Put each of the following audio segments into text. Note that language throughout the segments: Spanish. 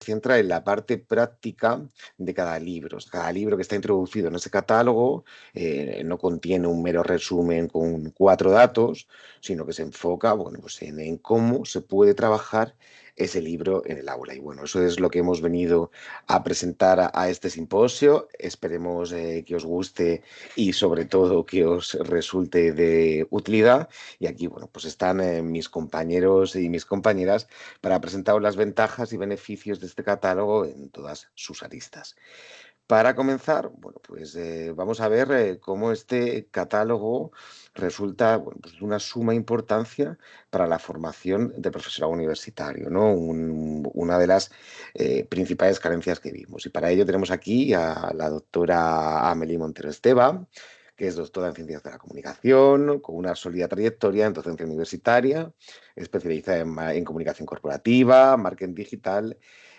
centra en la parte práctica de cada libro. O sea, cada libro que está introducido en ese catálogo no contiene un mero resumen con 4 datos, sino que se enfoca, bueno, pues en cómo se puede trabajar ese libro en el aula. Y bueno, eso es lo que hemos venido a presentar a este simposio. Esperemos que os guste y sobre todo que os resulte de utilidad. Y aquí, bueno, pues están mis compañeros y mis compañeras para presentaros las ventajas y beneficios de este catálogo en todas sus aristas. Para comenzar, bueno, pues vamos a ver cómo este catálogo resulta, bueno, pues de una suma importancia para la formación del profesorado universitario, ¿no? Una de las principales carencias que vimos. Y para ello tenemos aquí a la doctora Amelie Montero Esteva, que es doctora en Ciencias de la Comunicación, con una sólida trayectoria en docencia universitaria, especializada en comunicación corporativa, marketing digital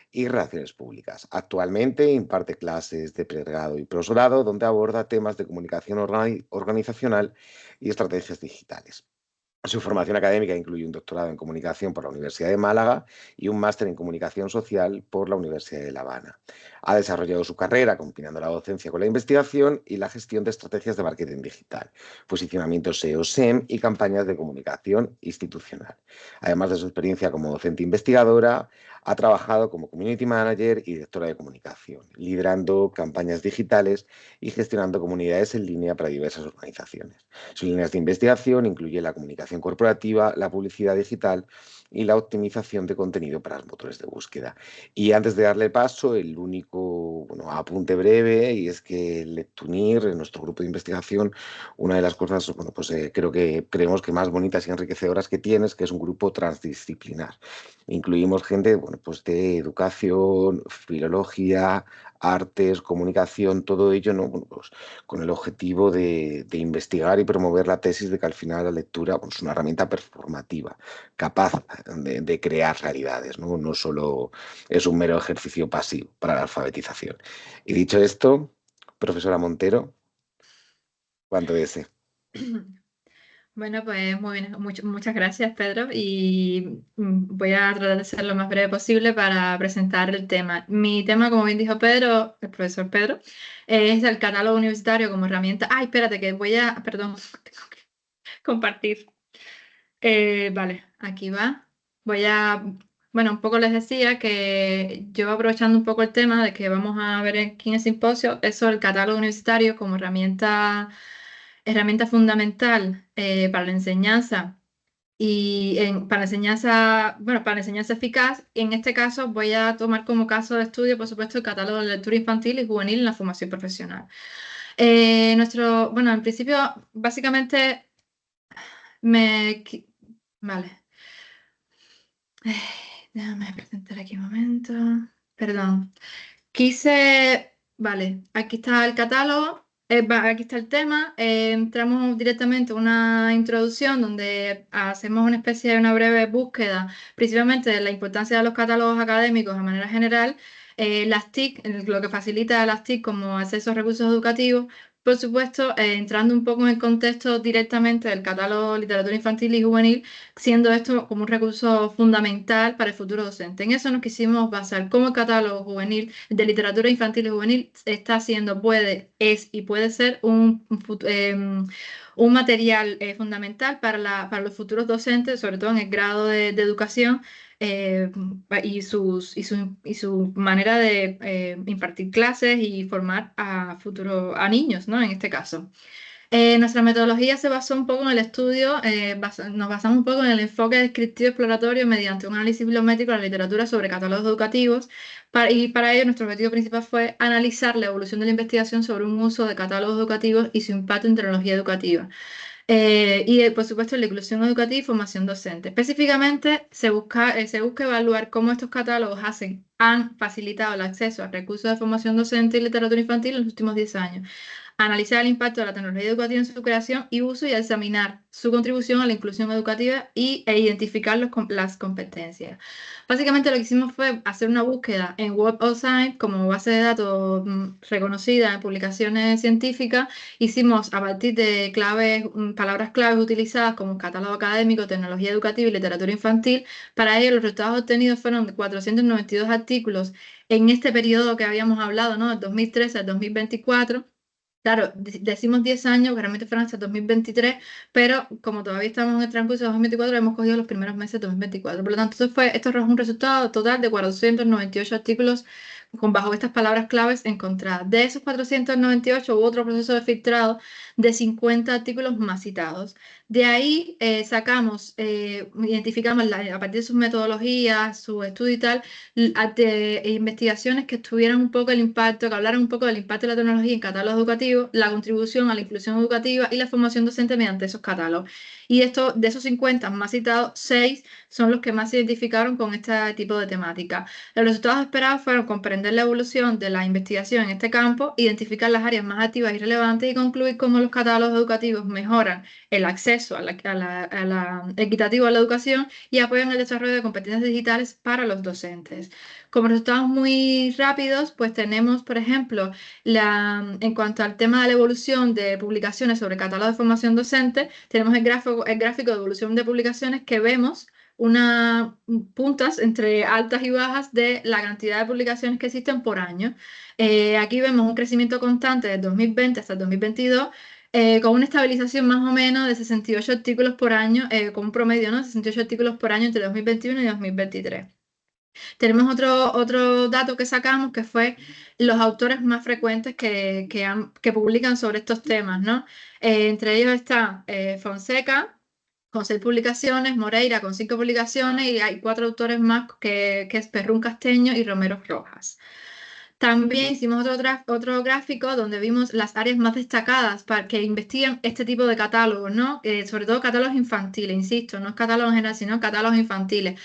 y relaciones públicas. Actualmente imparte clases de pregrado y posgrado donde aborda temas de comunicación organizacional y estrategias digitales. Su formación académica incluye un doctorado en comunicación por la Universidad de Málaga y un máster en comunicación social por la Universidad de La Habana. Ha desarrollado su carrera combinando la docencia con la investigación y la gestión de estrategias de marketing digital, posicionamiento SEO-SEM y campañas de comunicación institucional. Además de su experiencia como docente investigadora, ha trabajado como community manager y directora de comunicación, liderando campañas digitales y gestionando comunidades en línea para diversas organizaciones. Sus líneas de investigación incluyen la comunicación corporativa, la publicidad digital y la optimización de contenido para los motores de búsqueda. Y antes de darle paso, el único apunte breve, y es que Lectunir, en nuestro grupo de investigación, una de las cosas, creemos que más bonitas y enriquecedoras que tiene es que es un grupo transdisciplinar. Incluimos gente, bueno, pues de educación, filología, artes, comunicación, todo ello, ¿no? Bueno, pues con el objetivo de investigar y promover la tesis de que al final la lectura pues, es una herramienta performativa, capaz de crear realidades, ¿no? No solo es un mero ejercicio pasivo para la alfabetización. Y dicho esto, profesora Montero, ¿cuánto desee? Bueno, pues muy bien, muchas gracias, Pedro, y voy a tratar de ser lo más breve posible para presentar el tema. Mi tema, como bien dijo Pedro, el profesor Pedro, es el catálogo universitario como herramienta. Ay, espérate, que perdón, tengo que compartir. Vale, aquí va. Bueno, un poco les decía que yo aprovechando un poco el tema de que vamos a ver aquí en el simposio, eso el catálogo universitario como herramienta fundamental para la enseñanza para la enseñanza, bueno, para la enseñanza eficaz. Y en este caso voy a tomar como caso de estudio, por supuesto, el catálogo de lectura infantil y juvenil en la formación profesional. Bueno, en principio, básicamente Vale. Déjame presentar aquí un momento. Perdón. Vale, aquí está el catálogo, aquí está el tema. Entramos directamente a una introducción donde hacemos una especie de una breve búsqueda, principalmente de la importancia de los catálogos académicos de manera general, las TIC, lo que facilita a las TIC como acceso a recursos educativos. Por supuesto, entrando un poco en el contexto directamente del catálogo de literatura infantil y juvenil, siendo esto como un recurso fundamental para el futuro docente. En eso nos quisimos basar como el catálogo juvenil de literatura infantil y juvenil está siendo, es y puede ser un material fundamental para los futuros docentes, sobre todo en el grado de educación. eh, y su manera de impartir clases y formar a niños, ¿no? En este caso. Nuestra metodología se basó un poco en el estudio, nos basamos un poco en el enfoque descriptivo exploratorio mediante un análisis bibliométrico de la literatura sobre catálogos educativos. Y para ello nuestro objetivo principal fue analizar la evolución de la investigación sobre un uso de catálogos educativos y su impacto en tecnología educativa. Por supuesto, la inclusión educativa y formación docente. Específicamente, se busca evaluar cómo estos catálogos han facilitado el acceso a recursos de formación docente y literatura infantil en los últimos 10 años. analizar el impacto de la tecnología educativa en su creación y uso y examinar su contribución a la inclusión educativa e identificar las competencias. Básicamente lo que hicimos fue hacer una búsqueda en Web of Science como base de datos reconocida en publicaciones científicas. Hicimos a partir de claves, palabras claves utilizadas como catálogo académico, tecnología educativa y literatura infantil. Para ello, los resultados obtenidos fueron de 492 artículos en este periodo que habíamos hablado, ¿no? Del 2013 al 2024. Claro, decimos 10 años, que realmente fueron hasta 2023, pero como todavía estamos en el transcurso de 2024, hemos cogido los primeros meses de 2024. Por lo tanto, esto arrojó un resultado total de 498 artículos bajo estas palabras claves encontradas. De esos 498 hubo otro proceso de filtrado de 50 artículos más citados. De ahí identificamos a partir de sus metodologías, su estudio y tal, investigaciones que tuvieran un poco el impacto, que hablaran un poco del impacto de la tecnología en catálogos educativos, la contribución a la inclusión educativa y la formación docente mediante esos catálogos. Y de esos 50 más citados, 6 son los que más se identificaron con este tipo de temática. Los resultados esperados fueron comprender la evolución de la investigación en este campo, identificar las áreas más activas y relevantes y concluir cómo los catálogos educativos mejoran el acceso equitativo a la educación y apoyan el desarrollo de competencias digitales para los docentes. Como resultados muy rápidos, pues tenemos, por ejemplo, en cuanto al tema de la evolución de publicaciones sobre catálogo de formación docente, tenemos el gráfico de evolución de publicaciones que vemos unas puntas entre altas y bajas de la cantidad de publicaciones que existen por año. Aquí vemos un crecimiento constante desde 2020 hasta el 2022, con una estabilización más o menos de 68 artículos por año, con un promedio, ¿no? 68 artículos por año entre 2021 y 2023. Tenemos otro dato que sacamos que fue los autores más frecuentes que publican sobre estos temas, ¿no? Entre ellos está Fonseca, con 6 publicaciones, Moreira con 5 publicaciones y hay 4 autores más que es Perrún Casteño y Romero Rojas. También hicimos otro gráfico donde vimos las áreas más destacadas para que investigan este tipo de catálogos, ¿no? Sobre todo catálogos infantiles, insisto, no es catálogos en general, sino catálogos infantiles,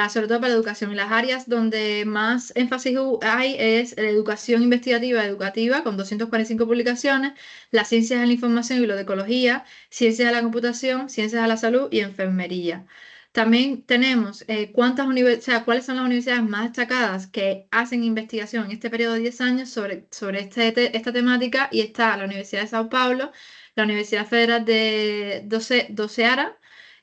sobre todo para la educación. Y las áreas donde más énfasis hay es la educación investigativa educativa, con 245 publicaciones, las ciencias de la información y bibliotecología, ciencias de la computación, ciencias de la salud y enfermería. También tenemos cuáles son las universidades más destacadas que hacen investigación en este periodo de 10 años sobre esta temática, y está la Universidad de Sao Paulo, la Universidad Federal do Ceará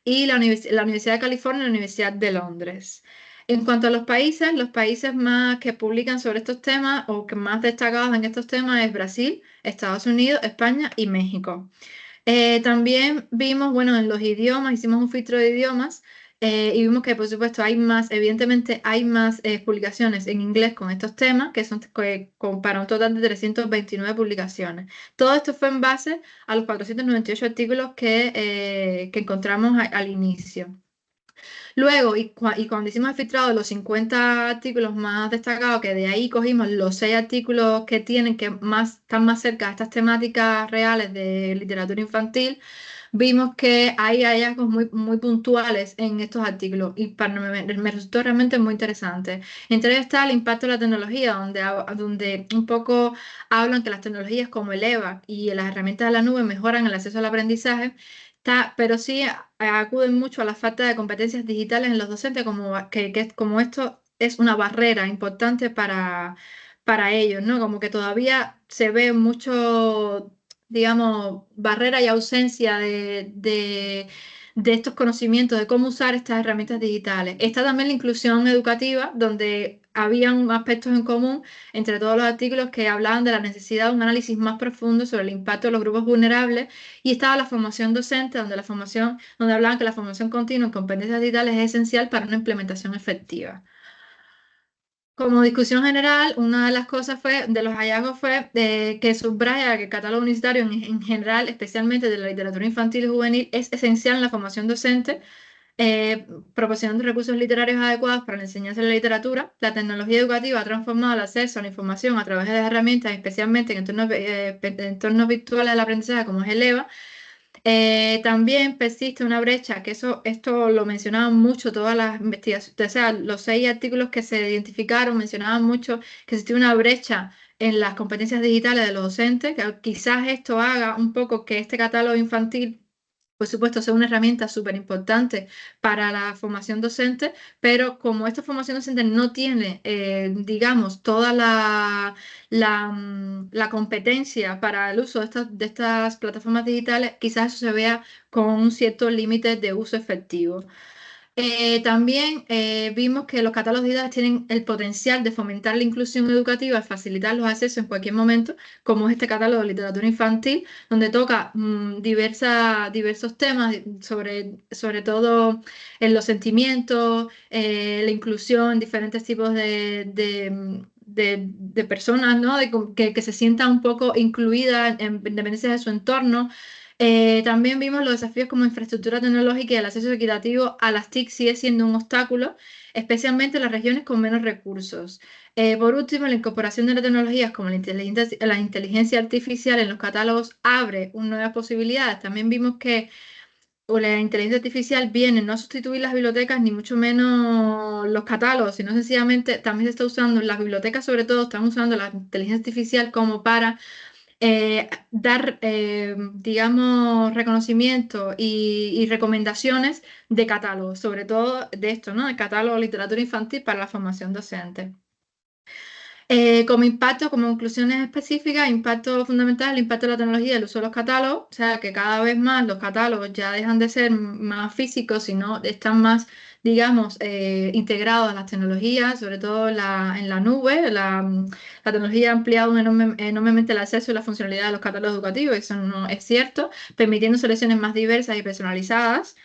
y la Universidad de California y la Universidad de Londres. En cuanto a los países más que publican sobre estos temas o que más destacados en estos temas es Brasil, Estados Unidos, España y México. También vimos, bueno, en los idiomas, hicimos un filtro de idiomas y vimos que, por supuesto, evidentemente hay más publicaciones en inglés con estos temas, para un total de 329 publicaciones. Todo esto fue en base a los 498 artículos que encontramos al inicio. Luego, cuando hicimos el filtrado de los 50 artículos más destacados, que de ahí cogimos los 6 artículos que están más cerca de estas temáticas reales de literatura infantil, vimos que hay hallazgos muy puntuales en estos artículos y me resultó realmente muy interesante. Entre ellos está el impacto de la tecnología, donde un poco hablan que las tecnologías como el EVA y las herramientas de la nube mejoran el acceso al aprendizaje, pero sí acuden mucho a la falta de competencias digitales en los docentes, como esto es una barrera importante para ellos, ¿no? Como que todavía se ve mucho, digamos, barrera y ausencia de estos conocimientos, de cómo usar estas herramientas digitales. Está también la inclusión educativa, donde habían aspectos en común entre todos los artículos que hablaban de la necesidad de un análisis más profundo sobre el impacto de los grupos vulnerables, y estaba la formación docente, donde hablaban que la formación continua en competencias digitales es esencial para una implementación efectiva. Como discusión general, una de las cosas de los hallazgos fue que subraya que el catálogo universitario en general, especialmente de la literatura infantil y juvenil, es esencial en la formación docente, proporcionando recursos literarios adecuados para la enseñanza de la literatura. La tecnología educativa ha transformado el acceso a la información a través de herramientas, especialmente en entornos virtuales del aprendizaje como es el EVA. También persiste una brecha, esto lo mencionaban mucho todas las investigaciones, o sea, los 6 artículos que se identificaron mencionaban mucho que existía una brecha en las competencias digitales de los docentes, que quizás esto haga un poco que este catálogo infantil, por supuesto, sea una herramienta súper importante para la formación docente, pero como esta formación docente no tiene, digamos, toda la competencia para el uso de estas plataformas digitales, quizás eso se vea con un cierto límite de uso efectivo. También vimos que los catálogos digitales tienen el potencial de fomentar la inclusión educativa y facilitar los accesos en cualquier momento, como es este catálogo de literatura infantil, donde toca diversos temas, sobre todo en los sentimientos, la inclusión, diferentes tipos de personas, ¿no? Que se sientan un poco incluidas en dependencia de su entorno. También vimos los desafíos como infraestructura tecnológica y el acceso equitativo a las TIC sigue siendo un obstáculo, especialmente en las regiones con menos recursos. Por último, la incorporación de las tecnologías como la inteligencia artificial en los catálogos abre nuevas posibilidades. También vimos que la inteligencia artificial viene no a sustituir las bibliotecas, ni mucho menos los catálogos, sino sencillamente también se está usando, las bibliotecas sobre todo están usando la inteligencia artificial como para dar, digamos, reconocimiento y recomendaciones de catálogos, sobre todo de esto, ¿no? El catálogo de literatura infantil para la formación docente. Como impacto, como conclusiones específicas, impacto fundamental, el impacto de la tecnología y el uso de los catálogos, o sea que cada vez más los catálogos ya dejan de ser más físicos, sino están más, digamos, integrados a las tecnologías, sobre todo en la nube. La tecnología ha ampliado enormemente el acceso y la funcionalidad de los catálogos educativos, eso no es cierto, permitiendo selecciones más diversas y personalizadas.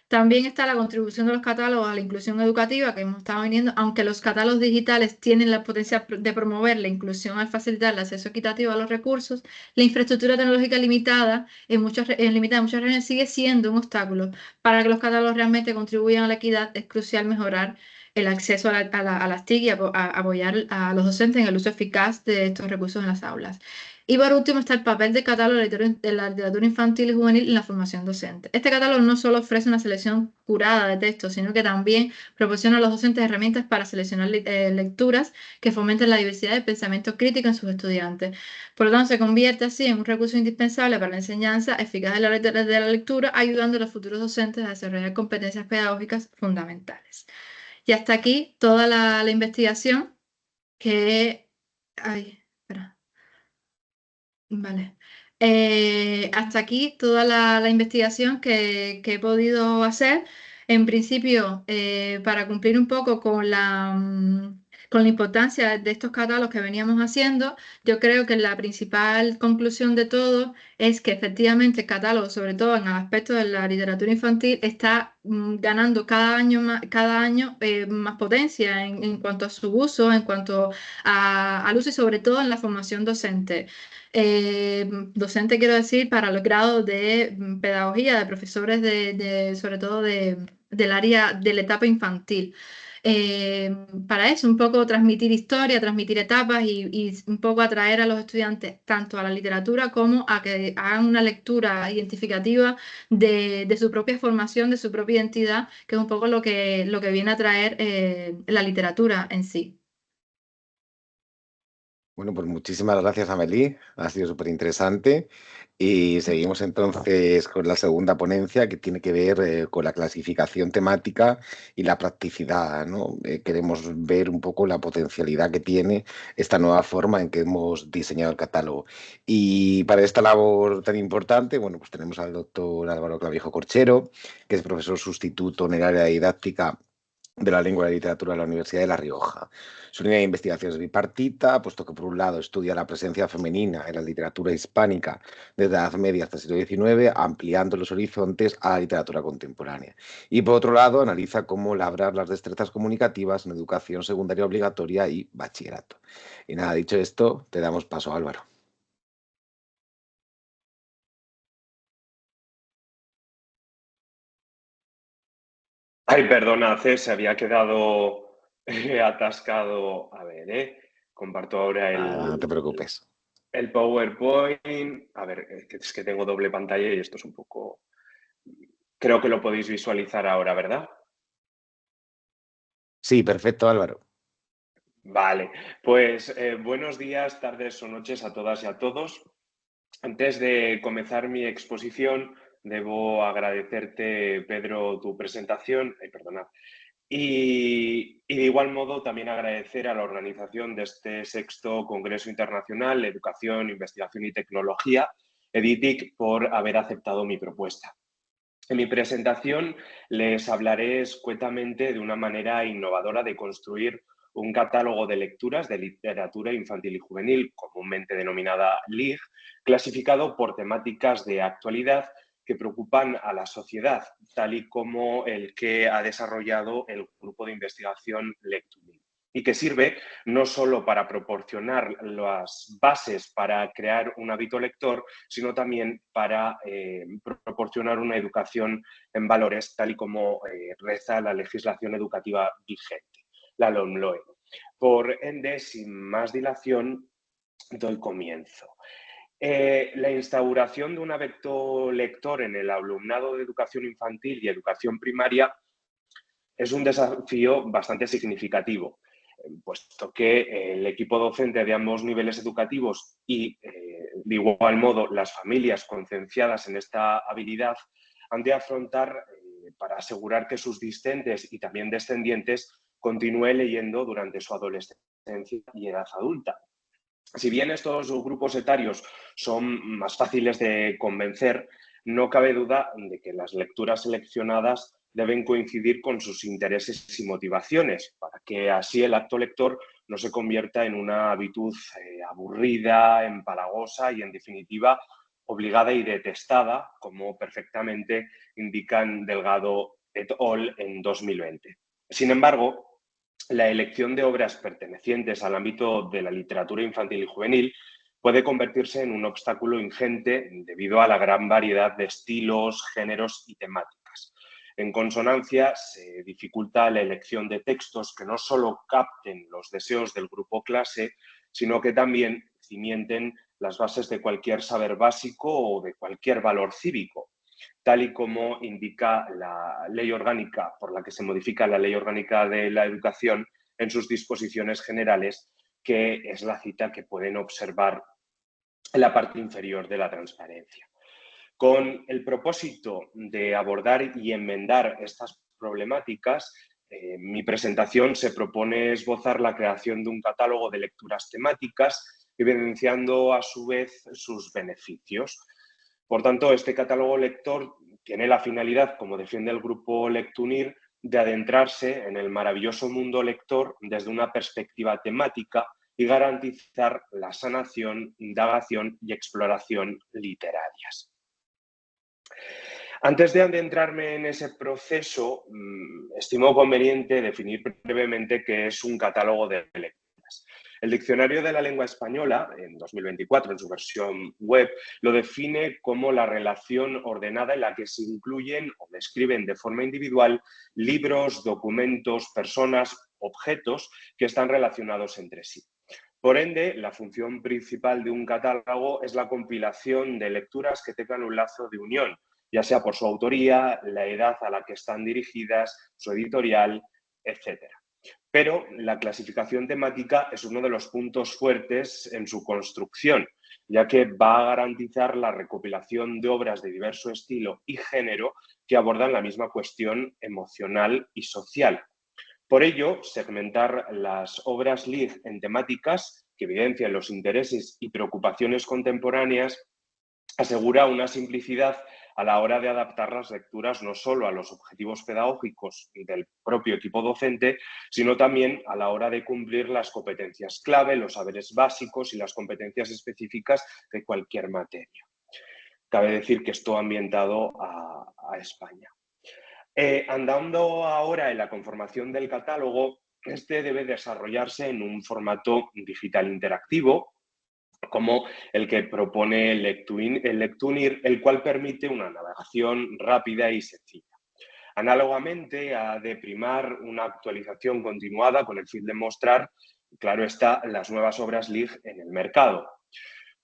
También está la contribución de los catálogos a la inclusión educativa que hemos estado viendo, aunque los catálogos digitales tienen la potencia de promover la inclusión al facilitar el acceso equitativo a los recursos, la infraestructura tecnológica limitada limitada en muchas regiones sigue siendo un obstáculo. Para que los catálogos realmente contribuyan a la equidad, es crucial mejorar el acceso a las TIC y apoyar a los docentes en el uso eficaz de estos recursos en las aulas. Y por último está el papel del catálogo de la literatura infantil y juvenil en la formación docente. Este catálogo no solo ofrece una selección curada de textos, sino que también proporciona a los docentes herramientas para seleccionar lecturas que fomenten la diversidad de pensamiento crítico en sus estudiantes. Por lo tanto, se convierte así en un recurso indispensable para la enseñanza eficaz de la lectura, ayudando a los futuros docentes a desarrollar competencias pedagógicas fundamentales. Y hasta aquí toda la investigación que... Ay, espera. Vale. Hasta aquí toda la investigación que he podido hacer. En principio, para cumplir un poco con la importancia de estos catálogos que veníamos haciendo, yo creo que la principal conclusión de todo es que efectivamente el catálogo, sobre todo en el aspecto de la literatura infantil, está ganando cada año más potencia en cuanto a su uso, en cuanto al uso y sobre todo en la formación docente. Docente quiero decir para los grados de pedagogía, de profesores sobre todo del área de la etapa infantil. Para eso, un poco transmitir historia, transmitir etapas y un poco atraer a los estudiantes tanto a la literatura como a que hagan una lectura identificativa de su propia formación, de su propia identidad, que es un poco lo que viene a traer la literatura en sí. Bueno, pues muchísimas gracias, Amelie. Ha sido súper interesante. Y seguimos entonces con la segunda ponencia que tiene que ver con la clasificación temática y la practicidad, ¿no? Queremos ver un poco la potencialidad que tiene esta nueva forma en que hemos diseñado el catálogo. Y para esta labor tan importante, bueno, pues tenemos al doctor Álvaro Clavijo Corchero, que es profesor sustituto en el área de didáctica de la lengua y la literatura de la Universidad de La Rioja. Su línea de investigación es bipartita, puesto que por un lado estudia la presencia femenina en la literatura hispánica desde la Edad Media hasta el siglo XIX, ampliando los horizontes a la literatura contemporánea. Y por otro lado, analiza cómo labrar las destrezas comunicativas en educación secundaria obligatoria y bachillerato. Y nada, dicho esto, te damos paso, Álvaro. Ay, perdona, se había quedado atascado. A ver, comparto ahora Nada, no te preocupes. el PowerPoint. A ver, es que tengo doble pantalla y esto es un poco... Creo que lo podéis visualizar ahora, ¿verdad? Sí, perfecto, Álvaro. Vale, pues buenos días, tardes o noches a todas y a todos. Antes de comenzar mi exposición, debo agradecerte, Pedro, tu presentación. Ay, perdona. Y de igual modo también agradecer a la organización de este sexto Congreso Internacional de Educación, Investigación y Tecnología, EDITIC, por haber aceptado mi propuesta. En mi presentación les hablaré escuetamente de una manera innovadora de construir un catálogo de lecturas de literatura infantil y juvenil, comúnmente denominada LIG, clasificado por temáticas de actualidad que preocupan a la sociedad, tal y como el que ha desarrollado el grupo de investigación Lecturing, y que sirve no solo para proporcionar las bases para crear un hábito lector, sino también para proporcionar una educación en valores, tal y como reza la legislación educativa vigente, la LOMLOE. Por ende, sin más dilación, doy comienzo. La instauración de un hábito lector en el alumnado de educación infantil y educación primaria es un desafío bastante significativo, puesto que el equipo docente de ambos niveles educativos y, de igual modo, las familias concienciadas en esta habilidad han de afrontar para asegurar que sus discentes y también descendientes continúen leyendo durante su adolescencia y edad adulta. Si bien estos grupos etarios son más fáciles de convencer, no cabe duda de que las lecturas seleccionadas deben coincidir con sus intereses y motivaciones, para que así el acto lector no se convierta en una habitud aburrida, empalagosa y, en definitiva, obligada y detestada, como perfectamente indican Delgado et al. En 2020. Sin embargo, la elección de obras pertenecientes al ámbito de la literatura infantil y juvenil puede convertirse en un obstáculo ingente debido a la gran variedad de estilos, géneros y temáticas. En consonancia, se dificulta la elección de textos que no solo capten los deseos del grupo clase, sino que también cimienten las bases de cualquier saber básico o de cualquier valor cívico, tal y como indica la ley orgánica por la que se modifica la Ley Orgánica de la Educación en sus disposiciones generales, que es la cita que pueden observar en la parte inferior de la transparencia. Con el propósito de abordar y enmendar estas problemáticas, mi presentación se propone esbozar la creación de un catálogo de lecturas temáticas, evidenciando a su vez sus beneficios. Por tanto, este catálogo lector tiene la finalidad, como defiende el grupo Lectunir, de adentrarse en el maravilloso mundo lector desde una perspectiva temática y garantizar la sanación, indagación y exploración literarias. Antes de adentrarme en ese proceso, estimo conveniente definir brevemente qué es un catálogo de lecturas. El Diccionario de la Lengua Española, en 2024, en su versión web, lo define como la relación ordenada en la que se incluyen o describen de forma individual libros, documentos, personas, objetos que están relacionados entre sí. Por ende, la función principal de un catálogo es la compilación de lecturas que tengan un lazo de unión, ya sea por su autoría, la edad a la que están dirigidas, su editorial, etc. Pero la clasificación temática es uno de los puntos fuertes en su construcción, ya que va a garantizar la recopilación de obras de diverso estilo y género que abordan la misma cuestión emocional y social. Por ello, segmentar las obras LIG en temáticas que evidencian los intereses y preocupaciones contemporáneas asegura una simplicidad a la hora de adaptar las lecturas no solo a los objetivos pedagógicos del propio equipo docente, sino también a la hora de cumplir las competencias clave, los saberes básicos y las competencias específicas de cualquier materia. Cabe decir que esto ambientado a España. Andando ahora en la conformación del catálogo, este debe desarrollarse en un formato digital interactivo, como el que propone el Lectunir, el cual permite una navegación rápida y sencilla. Análogamente, ha de primar una actualización continuada con el fin de mostrar, claro está, las nuevas obras LIG en el mercado.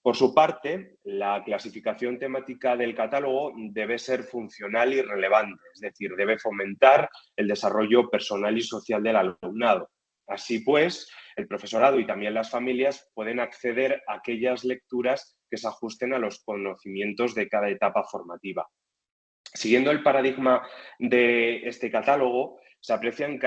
Por su parte, la clasificación temática del catálogo debe ser funcional y relevante, es decir, debe fomentar el desarrollo personal y social del alumnado. Así pues, el profesorado y también las familias pueden acceder a aquellas lecturas que se ajusten a los conocimientos de cada etapa formativa. Siguiendo el paradigma de este catálogo, se aprecian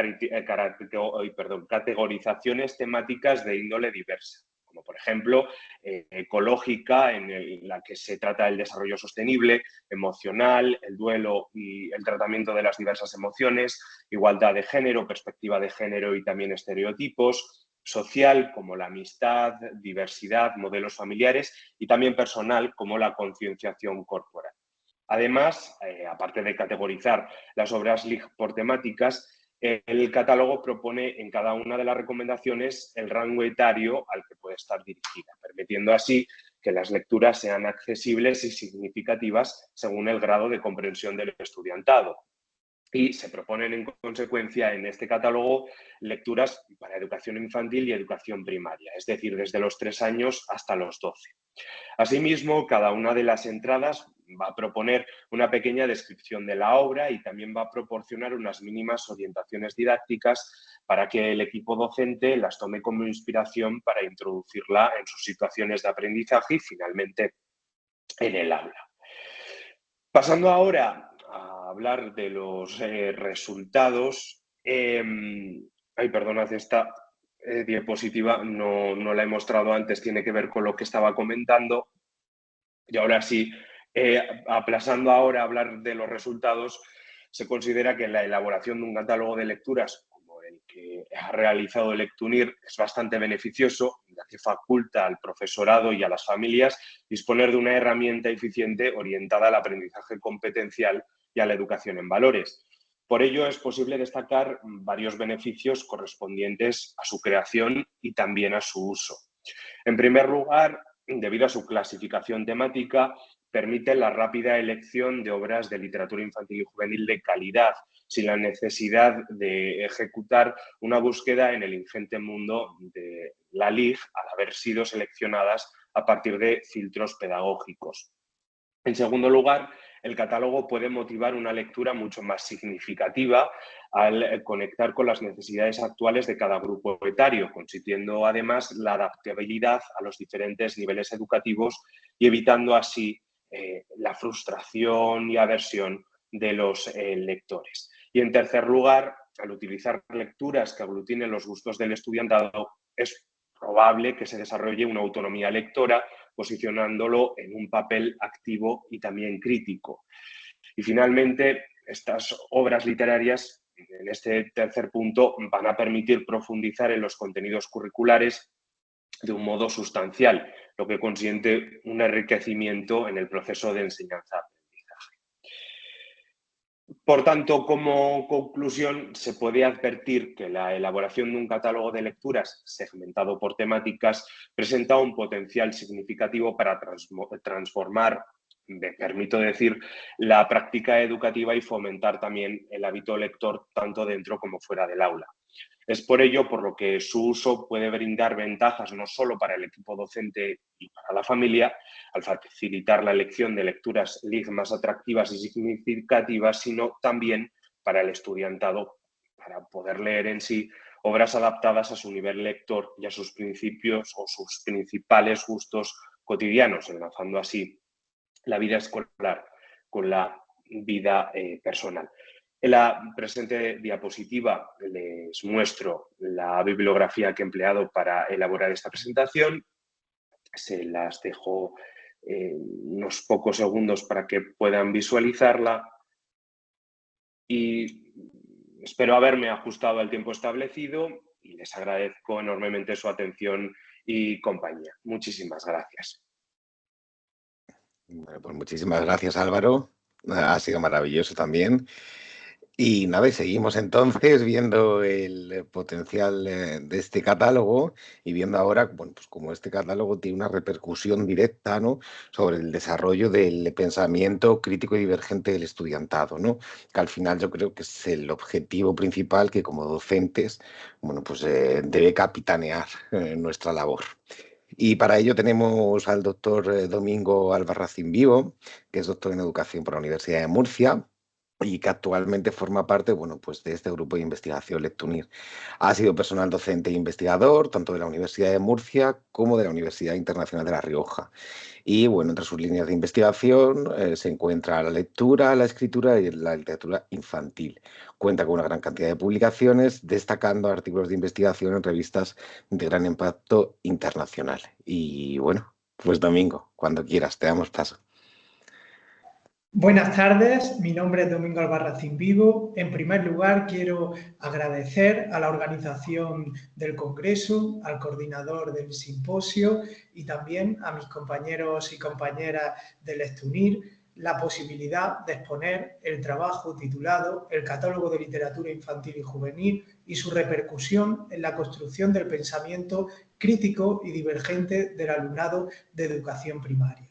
categorizaciones temáticas de índole diversa, como por ejemplo ecológica, en la que se trata del desarrollo sostenible, emocional, el duelo y el tratamiento de las diversas emociones, igualdad de género, perspectiva de género y también estereotipos, social, como la amistad, diversidad, modelos familiares, y también personal, como la concienciación corporal. Además, aparte de categorizar las obras LIG por temáticas, el catálogo propone en cada una de las recomendaciones el rango etario al que puede estar dirigida, permitiendo así que las lecturas sean accesibles y significativas según el grado de comprensión del estudiantado. Y se proponen en consecuencia en este catálogo lecturas para educación infantil y educación primaria, es decir, desde los 3 años hasta los 12. Asimismo, cada una de las entradas va a proponer una pequeña descripción de la obra y también va a proporcionar unas mínimas orientaciones didácticas para que el equipo docente las tome como inspiración para introducirla en sus situaciones de aprendizaje y finalmente en el aula. Pasando ahora a hablar de los resultados. Perdonad, esta diapositiva no la he mostrado antes, tiene que ver con lo que estaba comentando. Y ahora sí, aplazando ahora a hablar de los resultados, se considera que la elaboración de un catálogo de lecturas como el que ha realizado Lectunir es bastante beneficioso, ya que faculta al profesorado y a las familias disponer de una herramienta eficiente orientada al aprendizaje competencial y a la educación en valores. Por ello, es posible destacar varios beneficios correspondientes a su creación y también a su uso. En primer lugar, debido a su clasificación temática, permite la rápida elección de obras de literatura infantil y juvenil de calidad, sin la necesidad de ejecutar una búsqueda en el ingente mundo de la LIG al haber sido seleccionadas a partir de filtros pedagógicos. En segundo lugar, el catálogo puede motivar una lectura mucho más significativa al conectar con las necesidades actuales de cada grupo etario, consintiendo además la adaptabilidad a los diferentes niveles educativos y evitando así la frustración y aversión de los lectores. Y en tercer lugar, al utilizar lecturas que aglutinen los gustos del estudiantado, es probable que se desarrolle una autonomía lectora, posicionándolo en un papel activo y también crítico. Y finalmente, estas obras literarias, en este tercer punto, van a permitir profundizar en los contenidos curriculares de un modo sustancial, lo que consiente un enriquecimiento en el proceso de enseñanza-aprendizaje. Por tanto, como conclusión, se puede advertir que la elaboración de un catálogo de lecturas segmentado por temáticas presenta un potencial significativo para transformar, me permito decir, la práctica educativa y fomentar también el hábito lector tanto dentro como fuera del aula. Es por ello por lo que su uso puede brindar ventajas no solo para el equipo docente y para la familia, al facilitar la elección de lecturas LIG más atractivas y significativas, sino también para el estudiantado, para poder leer en sí obras adaptadas a su nivel lector y a sus principios o sus principales gustos cotidianos, enlazando así la vida escolar con la vida personal. En la presente diapositiva les muestro la bibliografía que he empleado para elaborar esta presentación. Se las dejo unos pocos segundos para que puedan visualizarla y espero haberme ajustado al tiempo establecido y les agradezco enormemente su atención y compañía. Muchísimas gracias. Bueno, pues muchísimas gracias, Álvaro. Ha sido maravilloso también. Y nada, y seguimos entonces viendo el potencial de este catálogo y viendo ahora, bueno, pues como este catálogo tiene una repercusión directa, ¿no?, sobre el desarrollo del pensamiento crítico y divergente del estudiantado, ¿no?, que al final yo creo que es el objetivo principal que como docentes, bueno, pues debe capitanear nuestra labor. Y para ello tenemos al doctor Domingo Albarracín Vivo, que es doctor en Educación por la Universidad de Murcia. y que actualmente forma parte, bueno, pues de este grupo de investigación Lectunir. Ha sido personal docente e investigador tanto de la Universidad de Murcia como de la Universidad Internacional de La Rioja. Y bueno, entre sus líneas de investigación se encuentra la lectura, la escritura y la literatura infantil. Cuenta con una gran cantidad de publicaciones, destacando artículos de investigación en revistas de gran impacto internacional. Y bueno, pues Domingo, cuando quieras, te damos paso. Buenas tardes, mi nombre es Domingo Albarracín Vivo. En primer lugar, quiero agradecer a la organización del Congreso, al coordinador del simposio y también a mis compañeros y compañeras del Lectunir la posibilidad de exponer el trabajo titulado El catálogo de literatura infantil y juvenil y su repercusión en la construcción del pensamiento crítico y divergente del alumnado de educación primaria.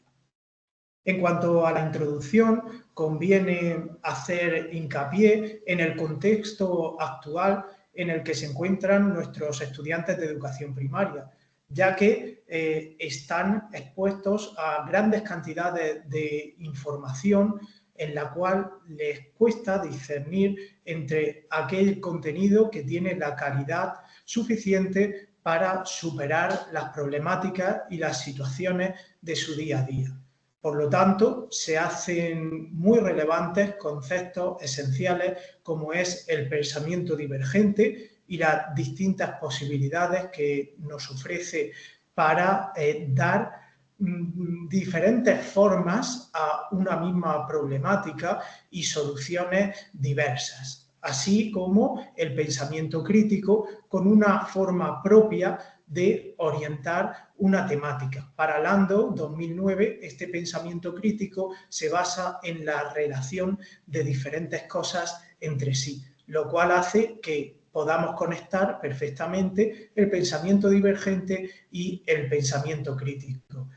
En cuanto a la introducción, conviene hacer hincapié en el contexto actual en el que se encuentran nuestros estudiantes de educación primaria, ya que están expuestos a grandes cantidades de información en la cual les cuesta discernir entre aquel contenido que tiene la calidad suficiente para superar las problemáticas y las situaciones de su día a día. Por lo tanto, se hacen muy relevantes conceptos esenciales como es el pensamiento divergente y las distintas posibilidades que nos ofrece para dar diferentes formas a una misma problemática y soluciones diversas, así como el pensamiento crítico con una forma propia de orientar una temática. Para Landau, 2009, este pensamiento crítico se basa en la relación de diferentes cosas entre sí, lo cual hace que podamos conectar perfectamente el pensamiento divergente y el pensamiento crítico.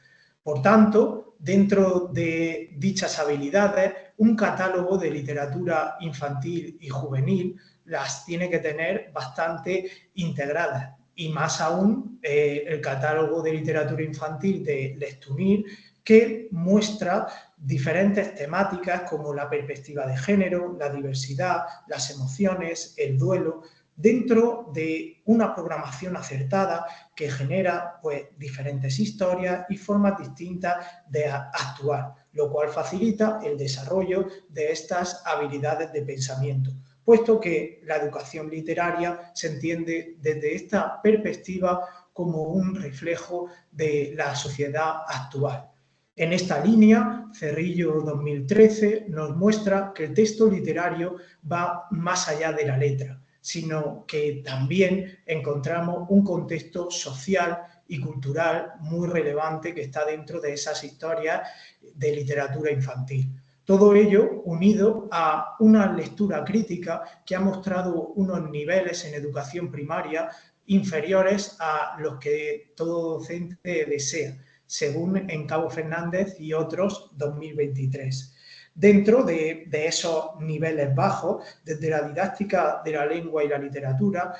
Por tanto, dentro de dichas habilidades, un catálogo de literatura infantil y juvenil las tiene que tener bastante integradas. Y más aún el catálogo de literatura infantil de Lectunir, que muestra diferentes temáticas como la perspectiva de género, la diversidad, las emociones, el duelo, dentro de una programación acertada que genera pues, diferentes historias y formas distintas de actuar, lo cual facilita el desarrollo de estas habilidades de pensamiento, puesto que la educación literaria se entiende desde esta perspectiva como un reflejo de la sociedad actual. En esta línea, Cerrillo 2013 nos muestra que el texto literario va más allá de la letra, sino que también encontramos un contexto social y cultural muy relevante que está dentro de esas historias de literatura infantil. Todo ello unido a una lectura crítica que ha mostrado unos niveles en educación primaria inferiores a los que todo docente desea, según Encabo Fernández y otros 2023. Dentro de esos niveles bajos, desde la didáctica de la lengua y la literatura,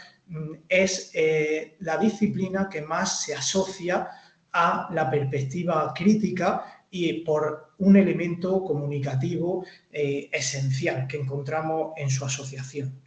es la disciplina que más se asocia a la perspectiva crítica y por un elemento comunicativo esencial que encontramos en su asociación.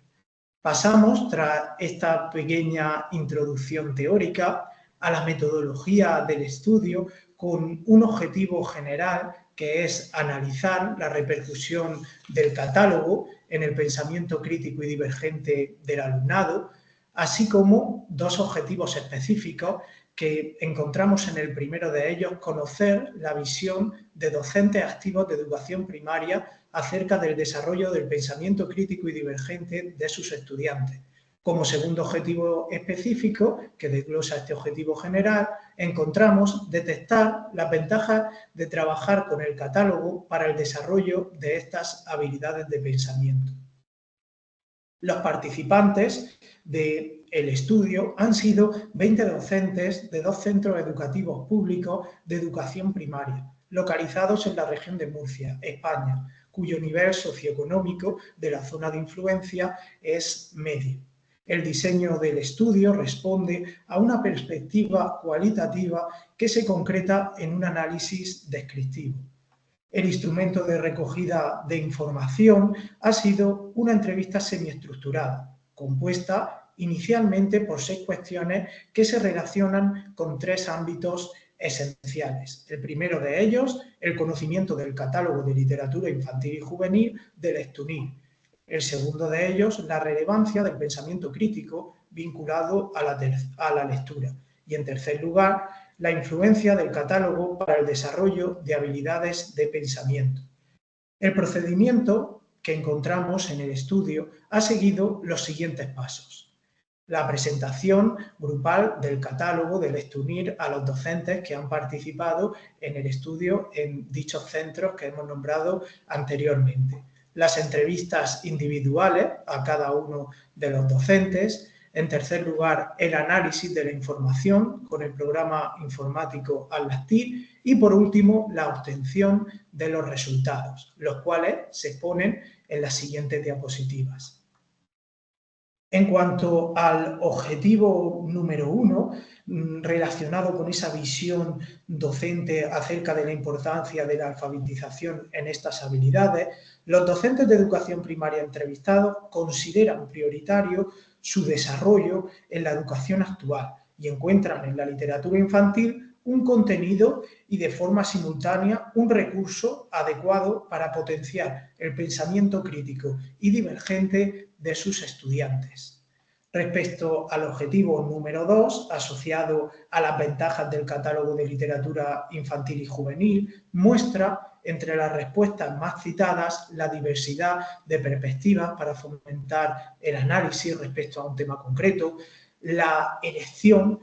Pasamos, tras esta pequeña introducción teórica, a la metodología del estudio con un objetivo general que es analizar la repercusión del catálogo en el pensamiento crítico y divergente del alumnado, así como dos objetivos específicos que encontramos en el primero de ellos: conocer la visión de docentes activos de educación primaria acerca del desarrollo del pensamiento crítico y divergente de sus estudiantes. Como segundo objetivo específico, que desglosa este objetivo general, encontramos detectar las ventajas de trabajar con el catálogo para el desarrollo de estas habilidades de pensamiento. Los participantes del estudio han sido 20 docentes de 2 centros educativos públicos de educación primaria, localizados en la región de Murcia, España, cuyo nivel socioeconómico de la zona de influencia es medio. El diseño del estudio responde a una perspectiva cualitativa que se concreta en un análisis descriptivo. El instrumento de recogida de información ha sido una entrevista semiestructurada, compuesta inicialmente por 6 cuestiones que se relacionan con 3 ámbitos esenciales. El primero de ellos, el conocimiento del catálogo de literatura infantil y juvenil del STUNIR. El segundo de ellos, la relevancia del pensamiento crítico vinculado a la lectura. Y en tercer lugar, la influencia del catálogo para el desarrollo de habilidades de pensamiento. El procedimiento que encontramos en el estudio ha seguido los siguientes pasos. La presentación grupal del catálogo del STUNIR a los docentes que han participado en el estudio en dichos centros que hemos nombrado anteriormente. Las entrevistas individuales a cada uno de los docentes. En tercer lugar, el análisis de la información con el programa informático Atlastir y, por último, la obtención de los resultados, los cuales se exponen en las siguientes diapositivas. En cuanto al objetivo número 1, relacionado con esa visión docente acerca de la importancia de la alfabetización en estas habilidades, los docentes de educación primaria entrevistados consideran prioritario su desarrollo en la educación actual y encuentran en la literatura infantil un contenido y de forma simultánea un recurso adecuado para potenciar el pensamiento crítico y divergente de sus estudiantes. Respecto al objetivo número 2, asociado a las ventajas del catálogo de literatura infantil y juvenil, muestra entre las respuestas más citadas la diversidad de perspectivas para fomentar el análisis respecto a un tema concreto, la elección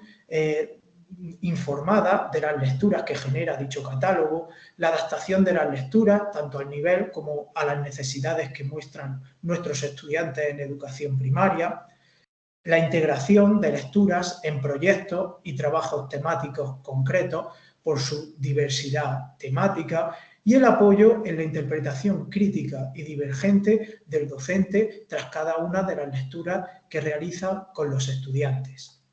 informada de las lecturas que genera dicho catálogo, la adaptación de las lecturas tanto al nivel como a las necesidades que muestran nuestros estudiantes en educación primaria, la integración de lecturas en proyectos y trabajos temáticos concretos por su diversidad temática y el apoyo en la interpretación crítica y divergente del docente tras cada una de las lecturas que realiza con los estudiantes.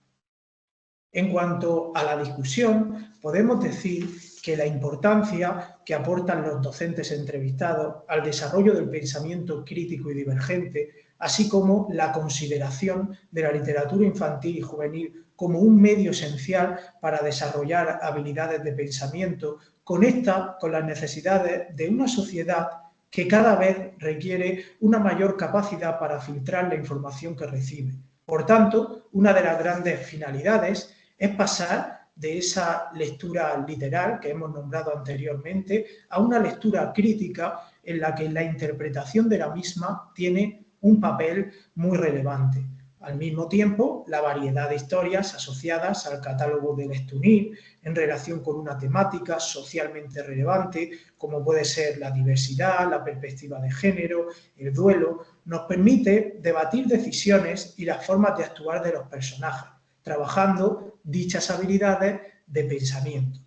En cuanto a la discusión, podemos decir que la importancia que aportan los docentes entrevistados al desarrollo del pensamiento crítico y divergente, así como la consideración de la literatura infantil y juvenil como un medio esencial para desarrollar habilidades de pensamiento, conecta con las necesidades de una sociedad que cada vez requiere una mayor capacidad para filtrar la información que recibe. Por tanto, una de las grandes finalidades es pasar de esa lectura literal que hemos nombrado anteriormente a una lectura crítica en la que la interpretación de la misma tiene un papel muy relevante. Al mismo tiempo, la variedad de historias asociadas al catálogo del STUNIR en relación con una temática socialmente relevante, como puede ser la diversidad, la perspectiva de género, el duelo, nos permite debatir decisiones y las formas de actuar de los personajes, trabajando dichas habilidades de pensamiento.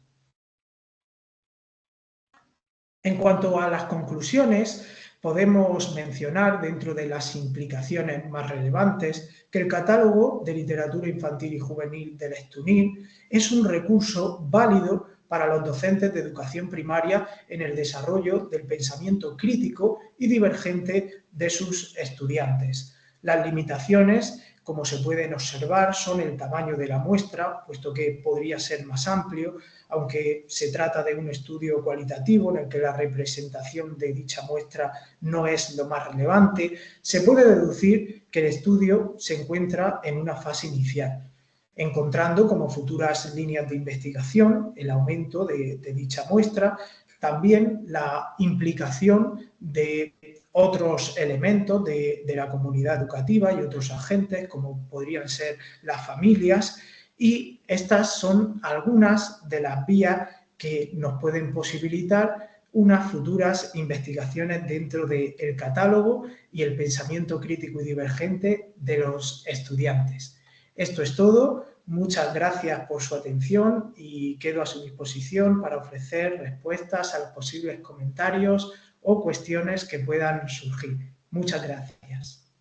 En cuanto a las conclusiones, podemos mencionar dentro de las implicaciones más relevantes que el catálogo de literatura infantil y juvenil del STUNIR es un recurso válido para los docentes de educación primaria en el desarrollo del pensamiento crítico y divergente de sus estudiantes. Las limitaciones, como se pueden observar, son el tamaño de la muestra, puesto que podría ser más amplio, aunque se trata de un estudio cualitativo en el que la representación de dicha muestra no es lo más relevante. Se puede deducir que el estudio se encuentra en una fase inicial, encontrando como futuras líneas de investigación el aumento de dicha muestra, también la implicación de otros elementos de la comunidad educativa y otros agentes, como podrían ser las familias, y estas son algunas de las vías que nos pueden posibilitar unas futuras investigaciones dentro del catálogo y el pensamiento crítico y divergente de los estudiantes. Esto es todo. Muchas gracias por su atención y quedo a su disposición para ofrecer respuestas a los posibles comentarios o cuestiones que puedan surgir. Muchas gracias.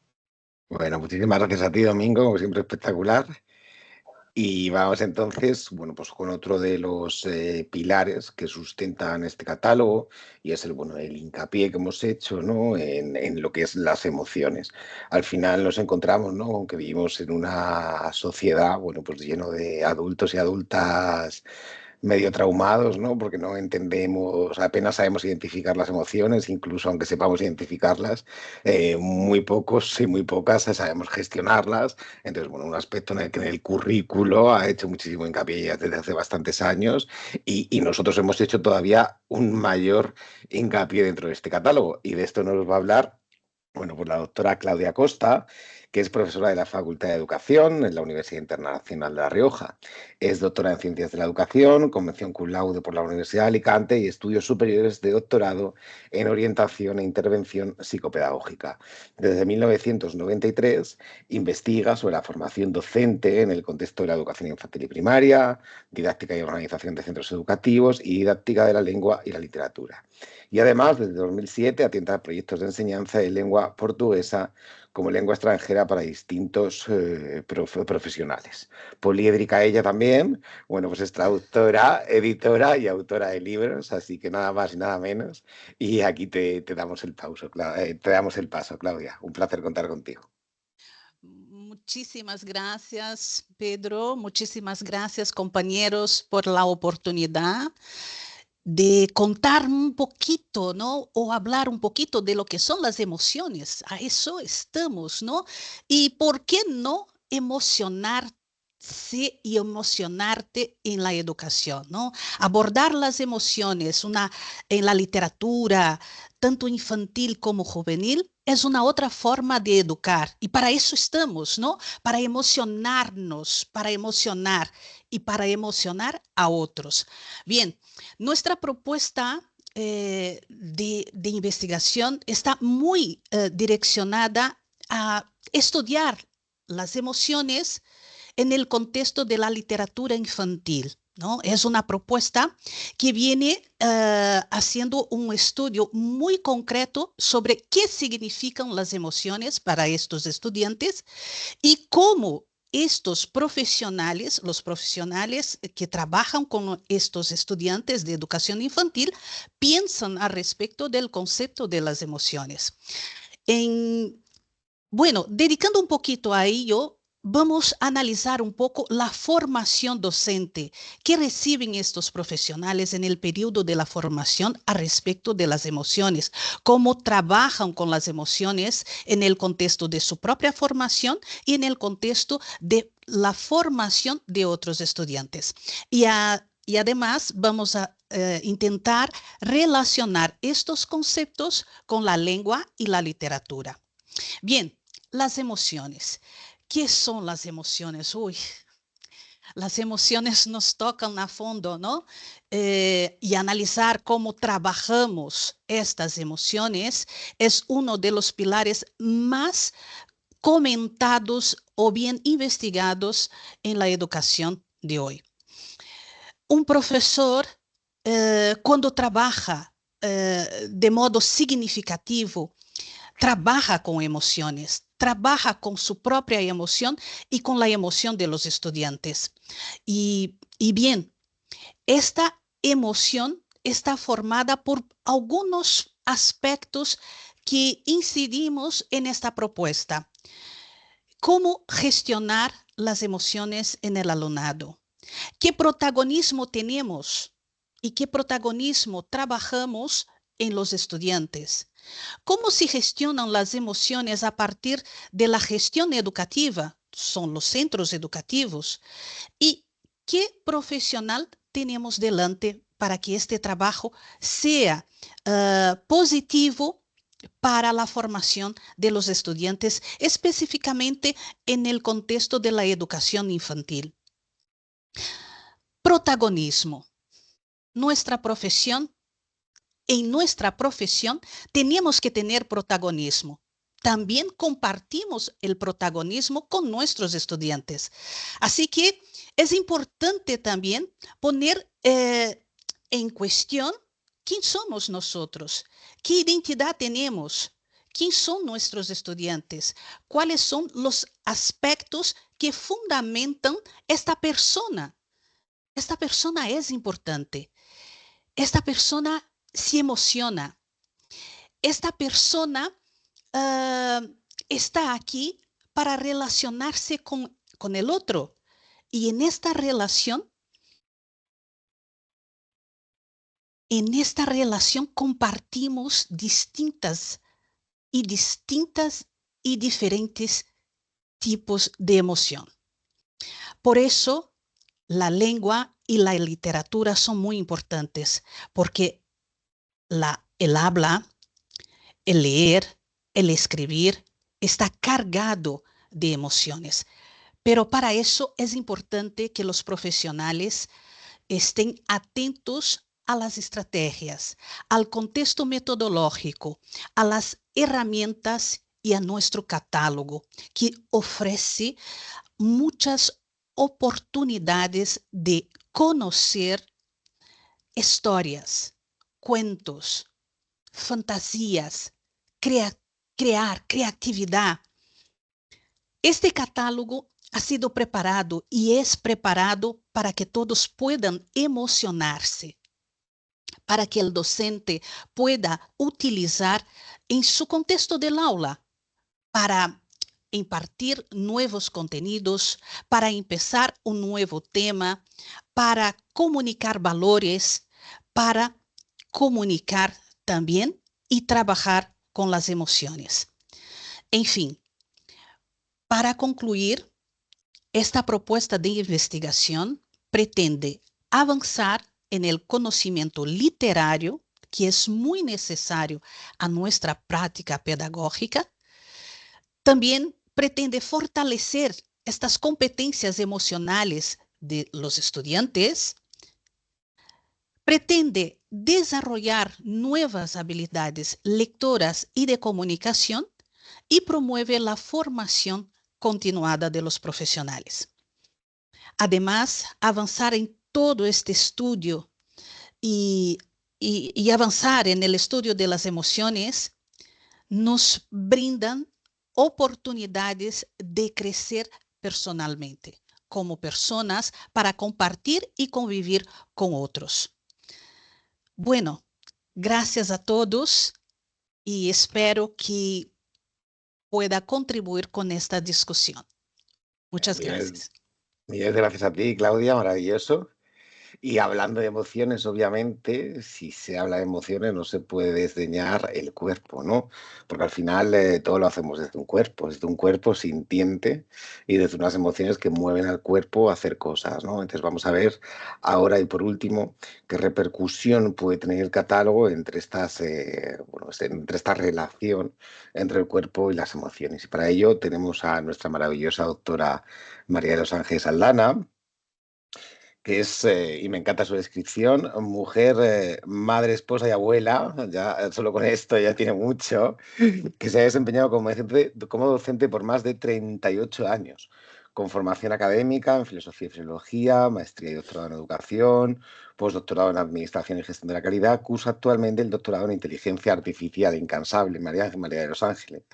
Bueno, muchísimas gracias a ti, Domingo, como siempre espectacular. Y vamos entonces, bueno, pues con otro de los pilares que sustentan este catálogo, y es el hincapié que hemos hecho, ¿no? En lo que es las emociones. Al final nos encontramos, ¿no? Aunque vivimos en una sociedad, bueno, pues lleno de adultos y adultas medio traumados, ¿no? Porque no entendemos, apenas sabemos identificar las emociones, incluso aunque sepamos identificarlas, muy pocos y muy pocas sabemos gestionarlas. Entonces, bueno, un aspecto en el que en el currículo ha hecho muchísimo hincapié ya desde hace bastantes años y nosotros hemos hecho todavía un mayor hincapié dentro de este catálogo. Y de esto nos va a hablar, bueno, pues la doctora Claudia Costa, que es profesora de la Facultad de Educación en la Universidad Internacional de La Rioja. Es doctora en Ciencias de la Educación, con mención cum laude por la Universidad de Alicante y estudios superiores de doctorado en Orientación e Intervención Psicopedagógica. Desde 1993 investiga sobre la formación docente en el contexto de la educación infantil y primaria, didáctica y organización de centros educativos y didáctica de la lengua y la literatura. Y además, desde 2007 atiende a proyectos de enseñanza de lengua portuguesa como lengua extranjera para distintos profesionales. Poliédrica ella también, bueno, pues es traductora, editora y autora de libros, así que nada más y nada menos. Y aquí te damos el te damos el paso, Claudia. Un placer contar contigo. Muchísimas gracias, Pedro. Muchísimas gracias, compañeros, por la oportunidad de contar un poquito, ¿no? O hablar un poquito de lo que son las emociones. A eso estamos, ¿no? Y por qué no emocionarse y emocionarte en la educación, ¿no? Abordar las emociones en la literatura, tanto infantil como juvenil, es una otra forma de educar. Y para eso estamos, ¿no? Para emocionarnos, para emocionar y para emocionar a otros. Bien, nuestra propuesta de investigación está muy direccionada a estudiar las emociones en el contexto de la literatura infantil, ¿no? Es una propuesta que viene haciendo un estudio muy concreto sobre qué significan las emociones para estos estudiantes y cómo estos profesionales, los profesionales que trabajan con estos estudiantes de educación infantil, piensan al respecto del concepto de las emociones. Bueno, dedicando un poquito a ello, vamos a analizar un poco la formación docente que reciben estos profesionales en el periodo de la formación a respecto de las emociones, cómo trabajan con las emociones en el contexto de su propia formación y en el contexto de la formación de otros estudiantes. Y además vamos a intentar relacionar estos conceptos con la lengua y la literatura. Bien, las emociones. ¿Qué son las emociones? Uy, las emociones nos tocan a fondo, ¿no? Y analizar cómo trabajamos estas emociones es uno de los pilares más comentados o bien investigados en la educación de hoy. Un profesor, cuando trabaja de modo significativo, trabaja con emociones, trabaja con su propia emoción y con la emoción de los estudiantes. Y bien, esta emoción está formada por algunos aspectos que incidimos en esta propuesta. ¿Cómo gestionar las emociones en el alumnado? ¿Qué protagonismo tenemos y qué protagonismo trabajamos en los estudiantes? ¿Cómo se gestionan las emociones a partir de la gestión educativa? Son los centros educativos. ¿Y qué profesional tenemos delante para que este trabajo sea positivo para la formación de los estudiantes, específicamente en el contexto de la educación infantil? Protagonismo. En nuestra profesión tenemos que tener protagonismo. También compartimos el protagonismo con nuestros estudiantes. Así que es importante también poner en cuestión quién somos nosotros, qué identidad tenemos, ¿Quién son nuestros estudiantes? ¿Cuáles son los aspectos que fundamentan esta persona? Esta persona es importante. Esta persona se emociona. Esta persona está aquí para relacionarse con el otro. Y en esta relación compartimos distintas y diferentes tipos de emoción. Por eso, la lengua y la literatura son muy importantes, porque el habla, el leer, el escribir, está cargado de emociones. Pero para eso es importante que los profesionales estén atentos a las estrategias, al contexto metodológico, a las herramientas y a nuestro catálogo, que ofrece muchas oportunidades de conocer historias, cuentos, fantasías, creatividad. Este catálogo ha sido preparado y es preparado para que todos puedan emocionarse, para que el docente pueda utilizar en su contexto del aula para impartir nuevos contenidos, para empezar un nuevo tema, para comunicar valores, para comunicar también y trabajar con las emociones. En fin, para concluir, esta propuesta de investigación pretende avanzar en el conocimiento literario, que es muy necesario a nuestra práctica pedagógica. También pretende fortalecer estas competencias emocionales de los estudiantes. Pretende desarrollar nuevas habilidades lectoras y de comunicación y promueve la formación continuada de los profesionales. Además, avanzar en todo este estudio y avanzar en el estudio de las emociones nos brindan oportunidades de crecer personalmente, como personas para compartir y convivir con otros. Bueno, gracias a todos y espero que pueda contribuir con esta discusión. Muchas gracias. Millones de gracias a ti, Claudia, maravilloso. Y hablando de emociones, obviamente, si se habla de emociones no se puede desdeñar el cuerpo, ¿no? Porque al final todo lo hacemos desde un cuerpo sintiente y desde unas emociones que mueven al cuerpo a hacer cosas, ¿no? Entonces vamos a ver ahora y por último qué repercusión puede tener el catálogo entre entre esta relación entre el cuerpo y las emociones. Y para ello tenemos a nuestra maravillosa doctora María de los Ángeles Aldana, que es, y me encanta su descripción, mujer, madre, esposa y abuela, ya solo con esto ya tiene mucho, que se ha desempeñado como docente por más de 38 años, con formación académica en filosofía y filología, maestría y doctorado en educación, postdoctorado en administración y gestión de la calidad, cursa actualmente el doctorado en inteligencia artificial incansable, María de los Ángeles.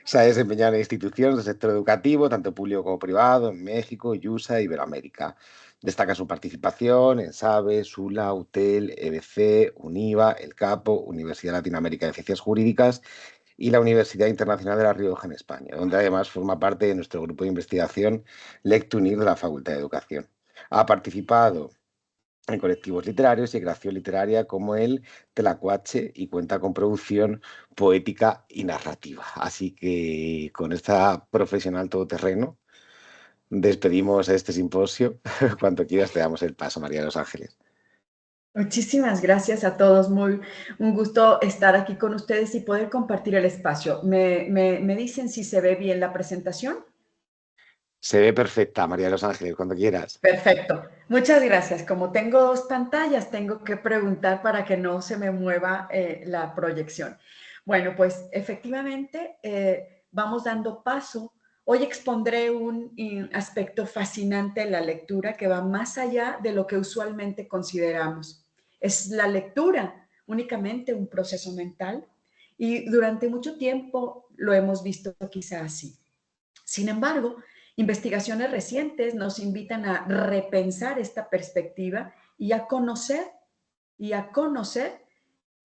Se ha desempeñado en instituciones del sector educativo, tanto público como privado, en México, USA e Iberoamérica. Destaca su participación en SABE, SULA, UTEL, EBC, UNIVA, El Capo, Universidad Latinoamérica de Ciencias Jurídicas y la Universidad Internacional de La Rioja en España, donde además forma parte de nuestro grupo de investigación Lectunir de la Facultad de Educación. Ha participado en colectivos literarios y creación literaria como el Tlacuache y cuenta con producción poética y narrativa. Así que con esta profesional todoterreno despedimos este simposio. Cuando quieras te damos el paso, María de los Ángeles. Muchísimas gracias a todos. Un gusto estar aquí con ustedes y poder compartir el espacio. ¿Me dicen si se ve bien la presentación? Se ve perfecta, María de los Ángeles, cuando quieras. Perfecto. Muchas gracias. Como tengo dos pantallas, tengo que preguntar para que no se me mueva la proyección. Bueno, pues efectivamente vamos dando paso. Hoy expondré un aspecto fascinante en la lectura que va más allá de lo que usualmente consideramos. ¿Es la lectura únicamente un proceso mental? Y durante mucho tiempo lo hemos visto quizá así. Sin embargo, investigaciones recientes nos invitan a repensar esta perspectiva y a conocer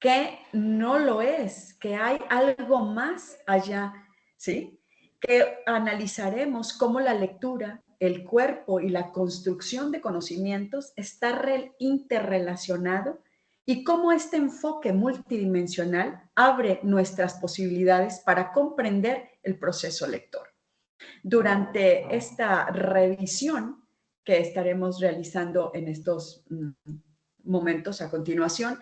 que no lo es, que hay algo más allá, ¿sí? Que analizaremos cómo la lectura, el cuerpo y la construcción de conocimientos está interrelacionado y cómo este enfoque multidimensional abre nuestras posibilidades para comprender el proceso lector. Durante esta revisión que estaremos realizando en estos momentos a continuación,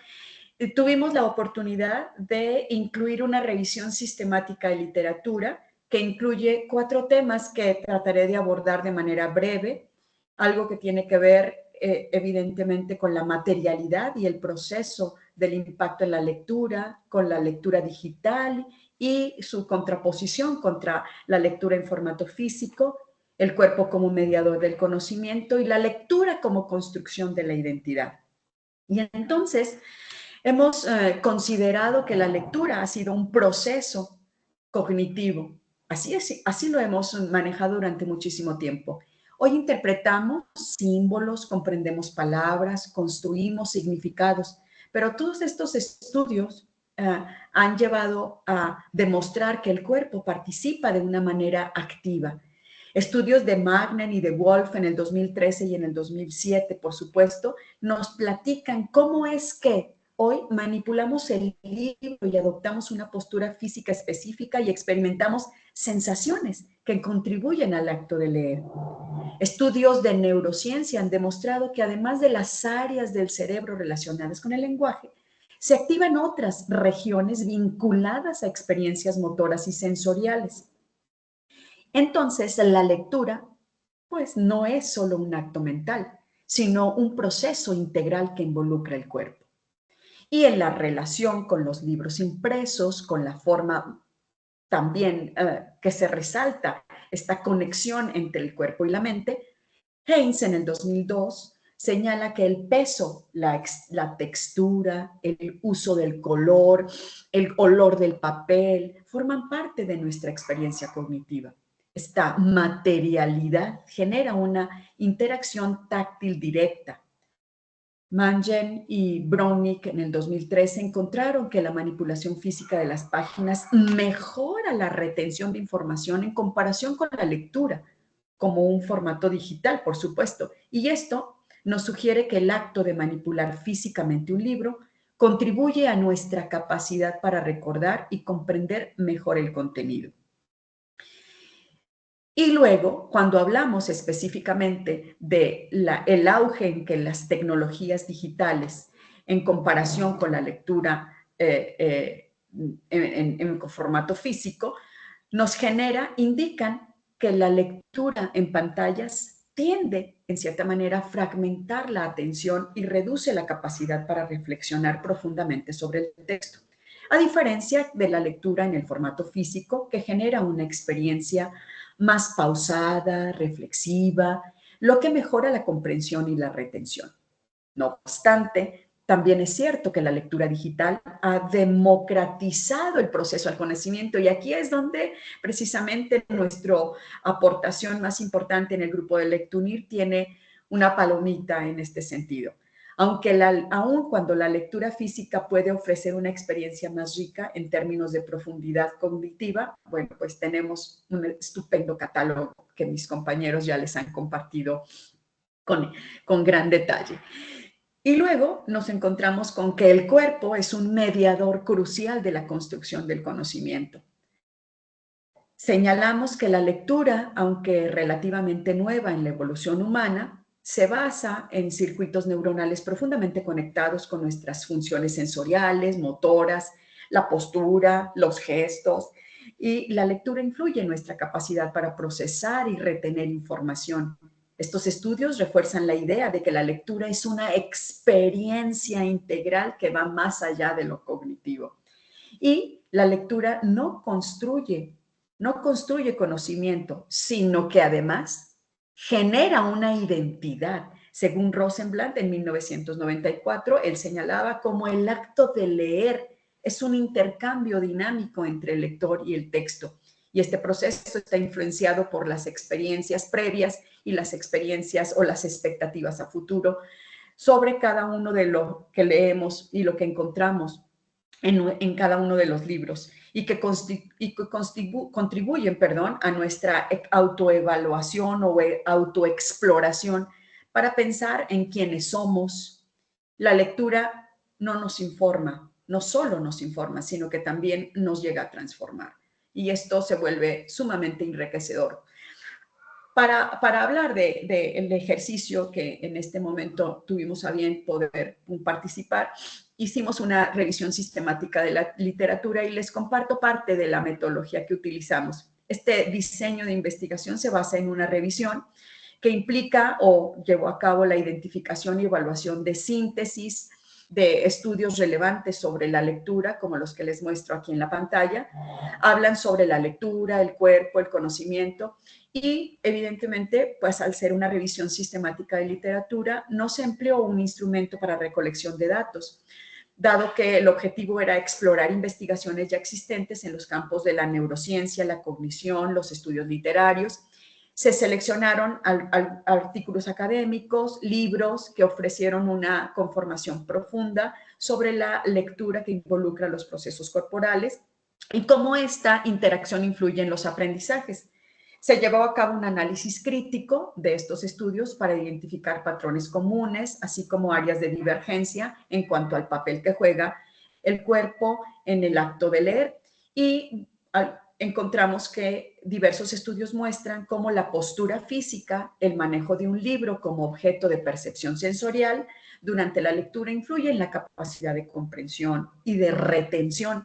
tuvimos la oportunidad de incluir una revisión sistemática de literatura que incluye 4 temas que trataré de abordar de manera breve, algo que tiene que ver evidentemente con la materialidad y el proceso del impacto en la lectura, con la lectura digital y su contraposición contra la lectura en formato físico, el cuerpo como mediador del conocimiento y la lectura como construcción de la identidad. Y entonces hemos considerado que la lectura ha sido un proceso cognitivo. Así lo hemos manejado durante muchísimo tiempo. Hoy interpretamos símbolos, comprendemos palabras, construimos significados, pero todos estos estudios han llevado a demostrar que el cuerpo participa de una manera activa. Estudios de Magnen y de Wolf en el 2013 y en el 2007, por supuesto, nos platican cómo es que hoy manipulamos el libro y adoptamos una postura física específica y experimentamos sensaciones que contribuyen al acto de leer. Estudios de neurociencia han demostrado que además de las áreas del cerebro relacionadas con el lenguaje, se activan otras regiones vinculadas a experiencias motoras y sensoriales. Entonces, la lectura, pues, no es solo un acto mental, sino un proceso integral que involucra el cuerpo. Y en la relación con los libros impresos, con la forma también que se resalta esta conexión entre el cuerpo y la mente, Haynes en el 2002 señala que el peso, la textura, el uso del color, el olor del papel, forman parte de nuestra experiencia cognitiva. Esta materialidad genera una interacción táctil directa. Mangen y Brownick en el 2013 encontraron que la manipulación física de las páginas mejora la retención de información en comparación con la lectura, como un formato digital, por supuesto. Y esto nos sugiere que el acto de manipular físicamente un libro contribuye a nuestra capacidad para recordar y comprender mejor el contenido. Y luego, cuando hablamos específicamente del auge en que las tecnologías digitales, en comparación con la lectura en formato físico, indican que la lectura en pantallas tiende, en cierta manera, a fragmentar la atención y reduce la capacidad para reflexionar profundamente sobre el texto, a diferencia de la lectura en el formato físico, que genera una experiencia más pausada, reflexiva, lo que mejora la comprensión y la retención. No obstante, también es cierto que la lectura digital ha democratizado el proceso al conocimiento y aquí es donde precisamente nuestra aportación más importante en el grupo de Lectunir tiene una palomita en este sentido. Aun cuando la lectura física puede ofrecer una experiencia más rica en términos de profundidad cognitiva, bueno, pues tenemos un estupendo catálogo que mis compañeros ya les han compartido con gran detalle. Y luego nos encontramos con que el cuerpo es un mediador crucial de la construcción del conocimiento. Señalamos que la lectura, aunque relativamente nueva en la evolución humana, se basa en circuitos neuronales profundamente conectados con nuestras funciones sensoriales, motoras, la postura, los gestos, y la lectura influye en nuestra capacidad para procesar y retener información. Estos estudios refuerzan la idea de que la lectura es una experiencia integral que va más allá de lo cognitivo. Y la lectura no construye conocimiento, sino que además genera una identidad. Según Rosenblatt, en 1994, él señalaba como el acto de leer es un intercambio dinámico entre el lector y el texto. Y este proceso está influenciado por las experiencias previas y las experiencias o las expectativas a futuro sobre cada uno de lo que leemos y lo que encontramos en cada uno de los libros y que contribuyen, a nuestra autoevaluación o autoexploración para pensar en quiénes somos. La lectura no nos informa, no solo nos informa, sino que también nos llega a transformar. Y esto se vuelve sumamente enriquecedor. Para hablar del ejercicio que en este momento tuvimos a bien poder participar, hicimos una revisión sistemática de la literatura y les comparto parte de la metodología que utilizamos. Este diseño de investigación se basa en una revisión que implica o llevó a cabo la identificación y evaluación de síntesis de estudios relevantes sobre la lectura, como los que les muestro aquí en la pantalla. Hablan sobre la lectura, el cuerpo, el conocimiento y, evidentemente, pues al ser una revisión sistemática de literatura, no se empleó un instrumento para recolección de datos, dado que el objetivo era explorar investigaciones ya existentes en los campos de la neurociencia, la cognición, los estudios literarios. Se seleccionaron artículos académicos, libros que ofrecieron una conformación profunda sobre la lectura que involucra los procesos corporales y cómo esta interacción influye en los aprendizajes. Se llevó a cabo un análisis crítico de estos estudios para identificar patrones comunes, así como áreas de divergencia en cuanto al papel que juega el cuerpo en el acto de leer. Y encontramos que diversos estudios muestran cómo la postura física, el manejo de un libro como objeto de percepción sensorial durante la lectura influye en la capacidad de comprensión y de retención.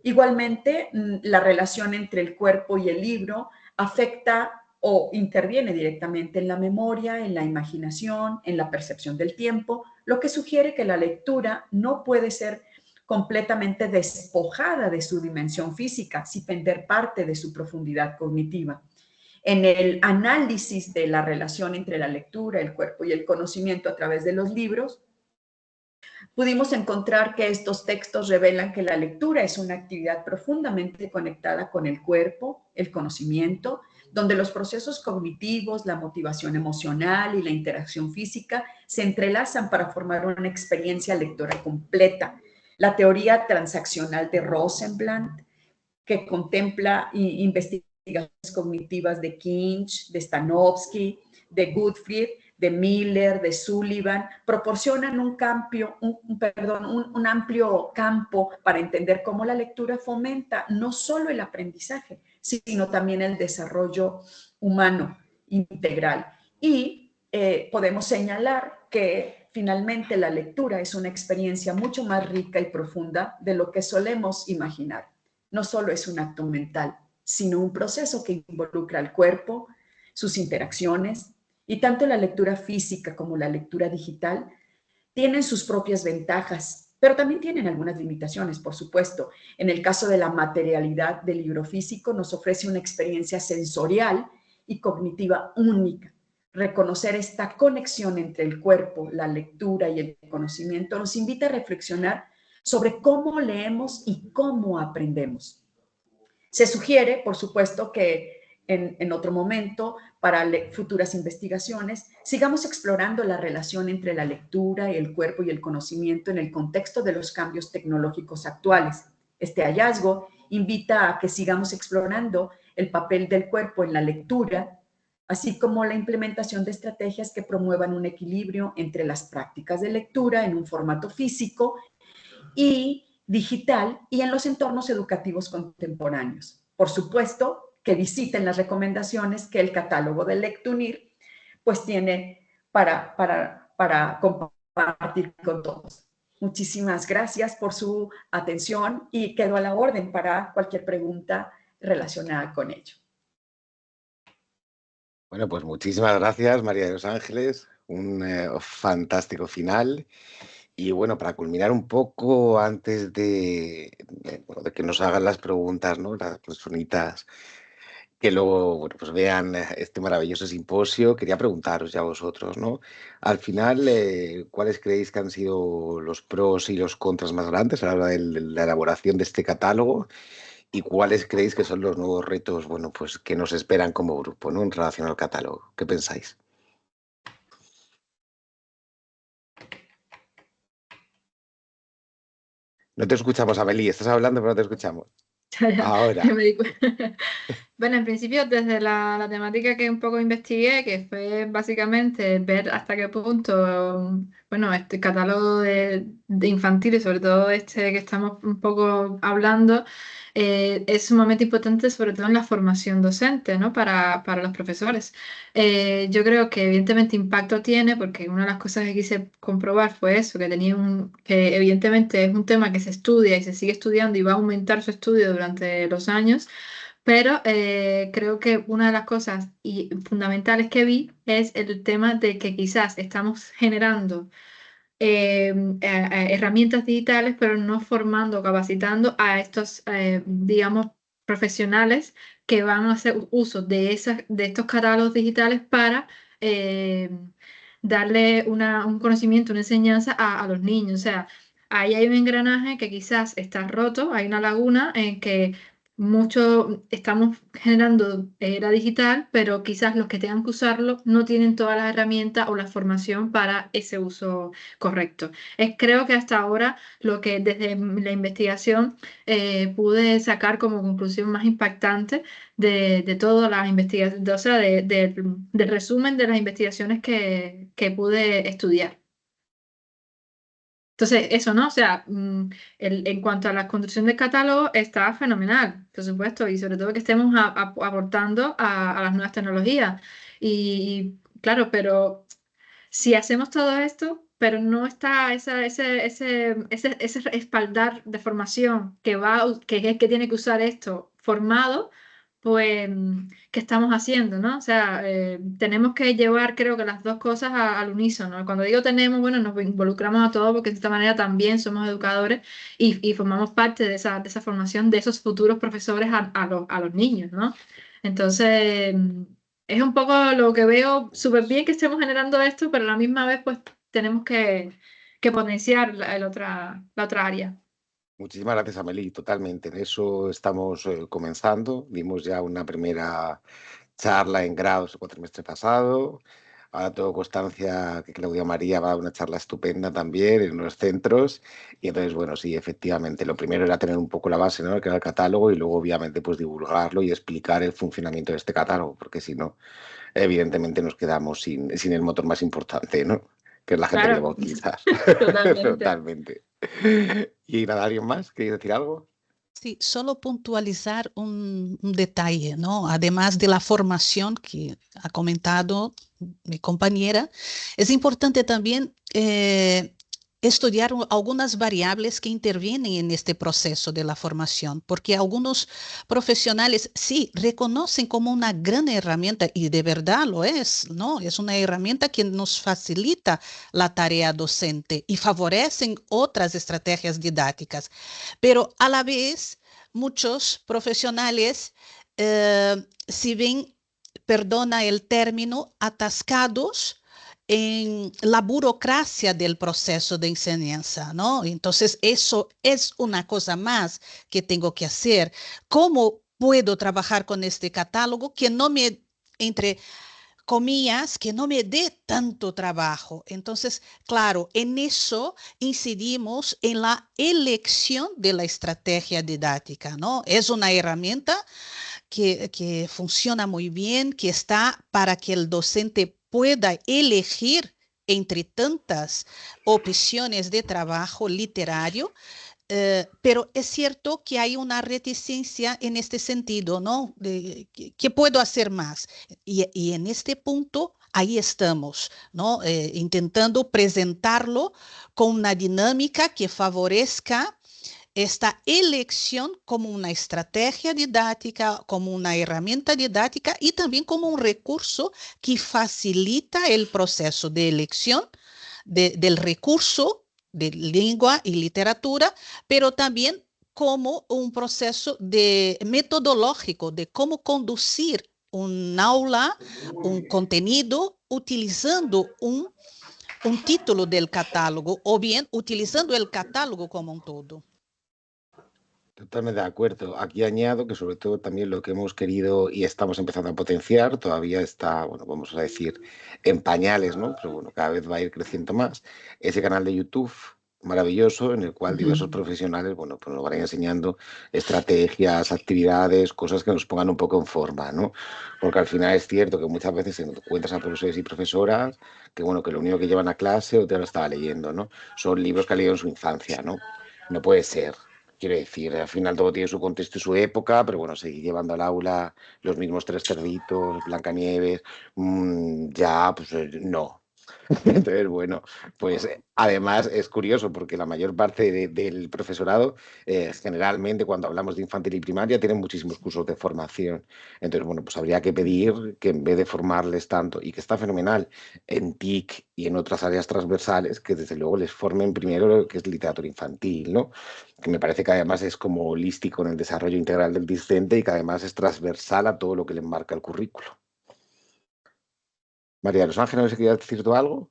Igualmente, la relación entre el cuerpo y el libro afecta o interviene directamente en la memoria, en la imaginación, en la percepción del tiempo, lo que sugiere que la lectura no puede ser completamente despojada de su dimensión física, sin perder parte de su profundidad cognitiva. En el análisis de la relación entre la lectura, el cuerpo y el conocimiento a través de los libros, pudimos encontrar que estos textos revelan que la lectura es una actividad profundamente conectada con el cuerpo, el conocimiento, donde los procesos cognitivos, la motivación emocional y la interacción física se entrelazan para formar una experiencia lectora completa. La teoría transaccional de Rosenblatt, que contempla investigaciones cognitivas de Kinch, de Stanovsky, de Gottfried, de Miller, de Sullivan, proporcionan un amplio campo para entender cómo la lectura fomenta no solo el aprendizaje, sino también el desarrollo humano integral. Y podemos señalar que finalmente la lectura es una experiencia mucho más rica y profunda de lo que solemos imaginar. No solo es un acto mental, sino un proceso que involucra al cuerpo, sus interacciones, y tanto la lectura física como la lectura digital tienen sus propias ventajas, pero también tienen algunas limitaciones, por supuesto. En el caso de la materialidad del libro físico, nos ofrece una experiencia sensorial y cognitiva única. Reconocer esta conexión entre el cuerpo, la lectura y el conocimiento nos invita a reflexionar sobre cómo leemos y cómo aprendemos. Se sugiere, por supuesto, que en otro momento, para futuras investigaciones, sigamos explorando la relación entre la lectura, el cuerpo y el conocimiento en el contexto de los cambios tecnológicos actuales. Este hallazgo invita a que sigamos explorando el papel del cuerpo en la lectura, así como la implementación de estrategias que promuevan un equilibrio entre las prácticas de lectura en un formato físico y digital y en los entornos educativos contemporáneos. Por supuesto, que visiten las recomendaciones que el catálogo de Lectunir pues tiene para compartir con todos. Muchísimas gracias por su atención y quedo a la orden para cualquier pregunta relacionada con ello. Bueno, pues muchísimas gracias, María de los Ángeles. Un fantástico final. Y bueno, para culminar un poco, antes de que nos hagan las preguntas, ¿no? Las personitas que luego, bueno, pues vean este maravilloso simposio. Quería preguntaros ya a vosotros, ¿no? Al final, ¿cuáles creéis que han sido los pros y los contras más grandes a la hora de la elaboración de este catálogo? ¿Y cuáles creéis que son los nuevos retos, bueno, pues que nos esperan como grupo, ¿no? En relación al catálogo. ¿Qué pensáis? No te escuchamos, Amelie. Estás hablando, pero no te escuchamos. Ahora. Ya me di cuenta. Bueno, en principio, desde la temática que un poco investigué, que fue básicamente ver hasta qué punto, bueno, este catálogo de infantiles, sobre todo este que estamos un poco hablando, es sumamente importante, sobre todo en la formación docente, ¿no? Para los profesores. Yo creo que evidentemente impacto tiene, porque una de las cosas que quise comprobar fue eso, que que evidentemente es un tema que se estudia y se sigue estudiando y va a aumentar su estudio durante los años. Pero creo que una de las cosas fundamentales que vi es el tema de que quizás estamos generando herramientas digitales, pero no formando, capacitando a estos, digamos, profesionales que van a hacer uso de estos catálogos digitales para eh, darle un conocimiento, una enseñanza a los niños. O sea, ahí hay un engranaje que quizás está roto, hay una laguna en que mucho estamos generando era digital, pero quizás los que tengan que usarlo no tienen todas las herramientas o la formación para ese uso correcto. Creo que hasta ahora lo que desde la investigación pude sacar como conclusión más impactante de todas las investigaciones, o sea, del resumen de las investigaciones que pude estudiar. Entonces, eso, ¿no? O sea, en cuanto a la construcción del catálogo, está fenomenal, por supuesto, y sobre todo que estemos aportando a las nuevas tecnologías. Claro, pero si hacemos todo esto, pero no está ese respaldar de formación que es el que tiene que usar esto formado, pues, ¿qué estamos haciendo, no? O sea, tenemos que llevar, creo que las dos cosas al unísono. Cuando digo tenemos, bueno, nos involucramos a todos porque de esta manera también somos educadores y formamos parte de esa formación de esos futuros profesores a los niños, ¿no? Entonces, es un poco lo que veo súper bien que estemos generando esto, pero a la misma vez pues tenemos que potenciar la otra área. Muchísimas gracias, Amelie. Totalmente. En eso estamos comenzando. Dimos ya una primera charla en grados el cuatrimestre pasado. Ahora tengo constancia que Claudia María va a dar una charla estupenda también en unos centros. Y entonces, bueno, sí, efectivamente, lo primero era tener un poco la base, ¿no? Que era el catálogo y luego, obviamente, pues divulgarlo y explicar el funcionamiento de este catálogo, porque si no, evidentemente nos quedamos sin el motor más importante, ¿no? Que es la gente que lo va a Claro, utilizar. totalmente. Totalmente. ¿Y nada, alguien más? ¿Queréis decir algo? Sí, solo puntualizar un detalle, ¿no? Además de la formación que ha comentado mi compañera, es importante también estudiar algunas variables que intervienen en este proceso de la formación, porque algunos profesionales sí reconocen como una gran herramienta, y de verdad lo es, ¿no? Es una herramienta que nos facilita la tarea docente y favorecen otras estrategias didácticas, pero a la vez muchos profesionales se ven, perdona el término, atascados en la burocracia del proceso de enseñanza, ¿no? Entonces, eso es una cosa más que tengo que hacer. ¿Cómo puedo trabajar con este catálogo que no me, entre comillas, que no me dé tanto trabajo? Entonces, claro, en eso incidimos en la elección de la estrategia didáctica, ¿no? Es una herramienta que funciona muy bien, que está para que el docente pueda elegir entre tantas opciones de trabajo literario, pero es cierto que hay una reticencia en este sentido, ¿no? ¿Qué puedo hacer más? Y en este punto, ahí estamos, ¿no? Intentando presentarlo con una dinámica que favorezca esta elección como una estrategia didáctica, como una herramienta didáctica y también como un recurso que facilita el proceso de elección del recurso de lengua y literatura, pero también como un proceso de metodológico de cómo conducir un aula, un contenido, utilizando un título del catálogo o bien utilizando el catálogo como un todo. Totalmente de acuerdo. Aquí añado que sobre todo también lo que hemos querido y estamos empezando a potenciar, todavía está, bueno, vamos a decir, en pañales, ¿no? Pero bueno, cada vez va a ir creciendo más. Ese canal de YouTube maravilloso en el cual diversos profesionales, bueno, pues nos van a ir enseñando estrategias, actividades, cosas que nos pongan un poco en forma, ¿no? Porque al final es cierto que muchas veces encuentras a profesores y profesoras que, bueno, que lo único que llevan a clase o te lo estaba leyendo, ¿no? Son libros que ha leído en su infancia, ¿no? No puede ser. Quiero decir, al final todo tiene su contexto y su época, pero bueno, seguir llevando al aula los mismos tres cerditos, Blancanieves, ya, pues no. Entonces, bueno, pues además es curioso porque la mayor parte del profesorado, generalmente cuando hablamos de infantil y primaria, tienen muchísimos cursos de formación. Entonces, bueno, pues habría que pedir que en vez de formarles tanto, y que está fenomenal en TIC y en otras áreas transversales, que desde luego les formen primero lo que es literatura infantil, ¿no? Que me parece que además es como holístico en el desarrollo integral del discente y que además es transversal a todo lo que le marca el currículo. María de los Ángeles, ¿no sé si querías decir tú algo?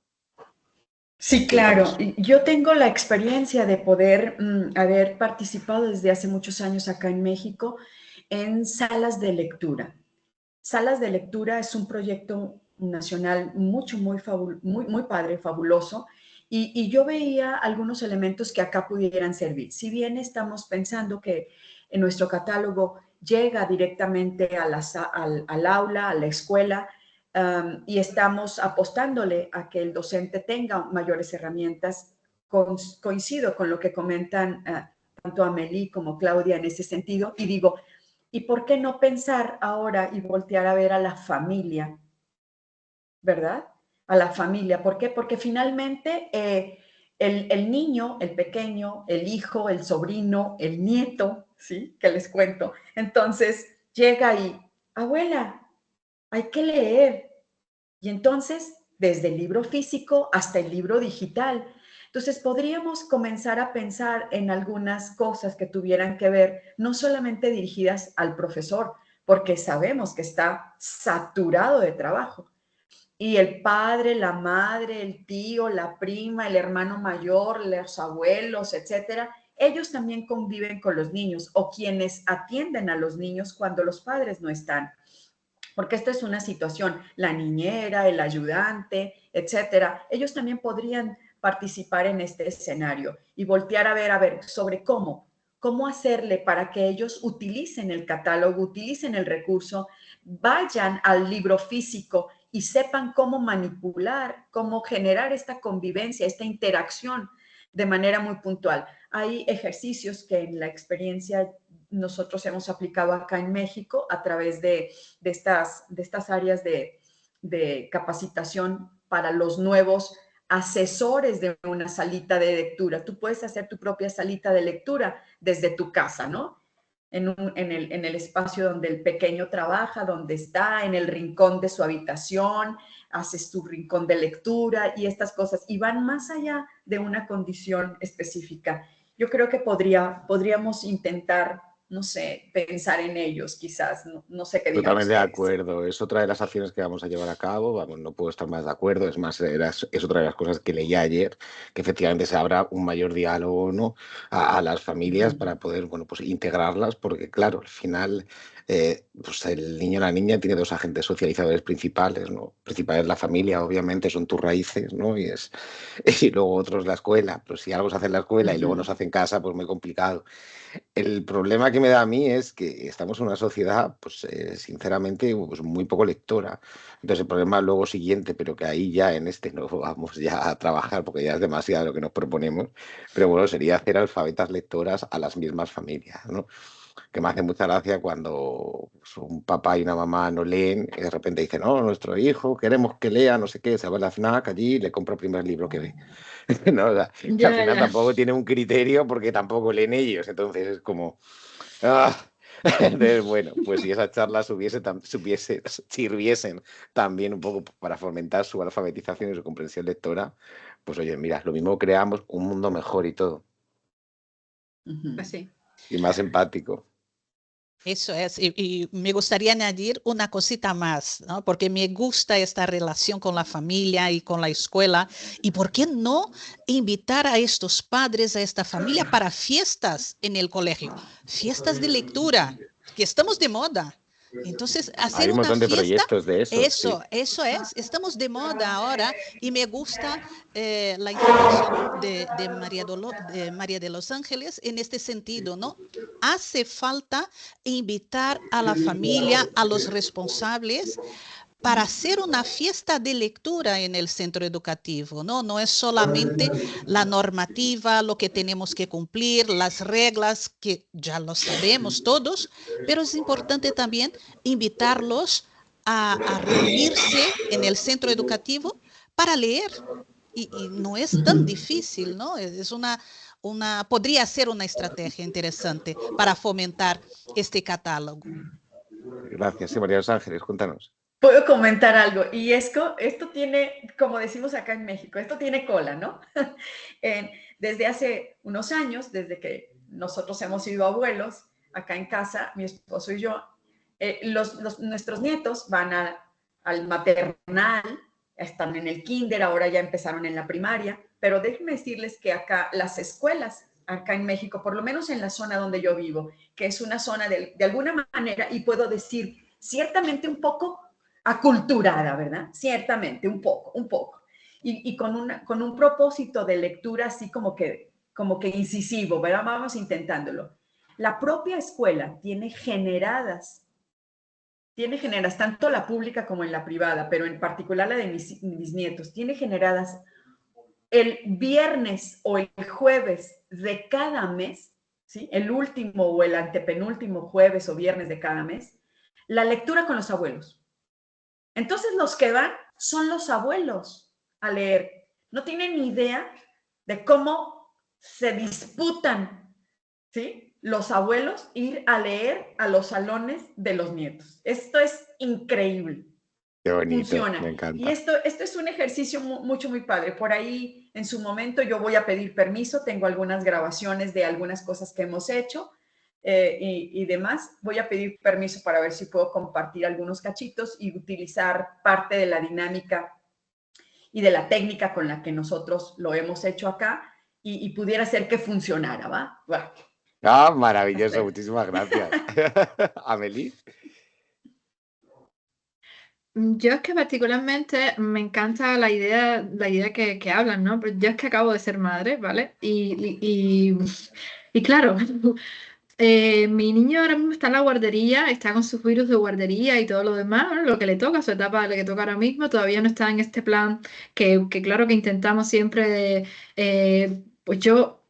Sí, claro. Yo tengo la experiencia de poder haber participado desde hace muchos años acá en México en salas de lectura. Salas de lectura es un proyecto nacional muy padre, fabuloso, y yo veía algunos elementos que acá pudieran servir. Si bien estamos pensando que en nuestro catálogo llega directamente al aula, a la escuela, y estamos apostándole a que el docente tenga mayores herramientas. Coincido con lo que comentan tanto Amelie como Claudia en ese sentido, y digo, ¿y por qué no pensar ahora y voltear a ver a la familia? ¿Verdad? A la familia. ¿Por qué? Porque finalmente el niño, el pequeño, el hijo, el sobrino, el nieto, ¿sí? Que les cuento. Entonces llega y, abuela, hay que leer. Y entonces, desde el libro físico hasta el libro digital. Entonces, podríamos comenzar a pensar en algunas cosas que tuvieran que ver, no solamente dirigidas al profesor, porque sabemos que está saturado de trabajo. Y el padre, la madre, el tío, la prima, el hermano mayor, los abuelos, etcétera, ellos también conviven con los niños o quienes atienden a los niños cuando los padres no están. Porque esta es una situación, la niñera, el ayudante, etcétera, ellos también podrían participar en este escenario y voltear a ver, sobre cómo hacerle para que ellos utilicen el catálogo, utilicen el recurso, vayan al libro físico y sepan cómo manipular, cómo generar esta convivencia, esta interacción de manera muy puntual. Hay ejercicios que en la experiencia nosotros hemos aplicado acá en México a través de estas áreas de capacitación para los nuevos asesores de una salita de lectura. Tú puedes hacer tu propia salita de lectura desde tu casa, ¿no? En el espacio donde el pequeño trabaja, donde está, en el rincón de su habitación, haces tu rincón de lectura y estas cosas, y van más allá de una condición específica. Yo creo que podríamos intentar, no sé, pensar en ellos quizás, no sé qué digan Totalmente de ustedes. acuerdo. Es otra de las acciones que vamos a llevar a cabo. Vamos, no puedo estar más de acuerdo. Es más, es otra de las cosas que leí ayer, que efectivamente se abra un mayor diálogo, ¿no? a las familias para poder, bueno, pues integrarlas, porque claro, al final, pues el niño o la niña tiene dos agentes socializadores principales, ¿no? Principal es la familia, obviamente, son tus raíces, ¿no? Y luego otros la escuela. Pero si algo se hace en la escuela y luego no se hace en casa, pues muy complicado. El problema que me da a mí es que estamos en una sociedad, pues sinceramente, pues muy poco lectora. Entonces el problema luego siguiente, pero que ahí ya en este no vamos ya a trabajar porque ya es demasiado lo que nos proponemos, pero bueno, sería hacer alfabetas lectoras a las mismas familias, ¿no? Que me hace mucha gracia cuando pues, un papá y una mamá no leen y de repente dicen, no, nuestro hijo queremos que lea, no sé qué, se va a la FNAC allí y le compra el primer libro que ve. ¿No? O sea, que al final Ya. tampoco tiene un criterio porque tampoco leen ellos, entonces es como... ah. Entonces, bueno, pues si esas charlas sirviesen también un poco para fomentar su alfabetización y su comprensión lectora, pues oye, mira, lo mismo creamos un mundo mejor y todo. Pues sí. Y más empático. Eso es, y me gustaría añadir una cosita más, ¿no? Porque me gusta esta relación con la familia y con la escuela. ¿Y por qué no invitar a estos padres, a esta familia, para fiestas en el colegio? Fiestas de lectura, que estamos de moda. Entonces, hacer Hay un una montón de fiesta, proyectos de eso. eso es, estamos de moda ahora y me gusta la intervención de María de Los Ángeles en este sentido, ¿no? Hace falta invitar a la familia, a los responsables, para hacer una fiesta de lectura en el centro educativo, ¿no? No es solamente la normativa, lo que tenemos que cumplir, las reglas, que ya lo sabemos todos, pero es importante también invitarlos a reunirse en el centro educativo para leer. Y no es tan difícil, ¿no? Es podría ser una estrategia interesante para fomentar este catálogo. Gracias. Sí, María de Los Ángeles, cuéntanos. Puedo comentar algo, y esto tiene, como decimos acá en México, esto tiene cola, ¿no? Desde hace unos años, desde que nosotros hemos sido abuelos, acá en casa, mi esposo y yo, nuestros nietos van al maternal, están en el kinder, ahora ya empezaron en la primaria, pero déjenme decirles que acá las escuelas, acá en México, por lo menos en la zona donde yo vivo, que es una zona de alguna manera, y puedo decir ciertamente un poco aculturada, ¿verdad? Ciertamente, un poco. Y con un propósito de lectura así como que incisivo, ¿verdad? Vamos intentándolo. La propia escuela tiene generadas, tanto la pública como en la privada, pero en particular la de mis nietos, tiene generadas el viernes o el jueves de cada mes, ¿sí? El último o el antepenúltimo jueves o viernes de cada mes, la lectura con los abuelos. Entonces los que van son los abuelos a leer. No tienen ni idea de cómo se disputan, ¿sí? Los abuelos ir a leer a los salones de los nietos. Esto es increíble. Qué bonito, funciona. Me encanta. Y esto es un ejercicio muy padre. Por ahí, en su momento, yo voy a pedir permiso. Tengo algunas grabaciones de algunas cosas que hemos hecho. Y demás, voy a pedir permiso para ver si puedo compartir algunos cachitos y utilizar parte de la dinámica y de la técnica con la que nosotros lo hemos hecho acá y pudiera ser que funcionara, ¿va? Bueno, Maravilloso, muchísimas gracias. Amelie. Yo es que particularmente me encanta la idea que hablan, ¿no? Pero yo es que acabo de ser madre, ¿vale? Y claro, mi niño ahora mismo está en la guardería, está con sus virus de guardería y todo lo demás, ¿no? Lo que le toca, su etapa lo que toca ahora mismo, todavía no está en este plan que claro que intentamos siempre, pues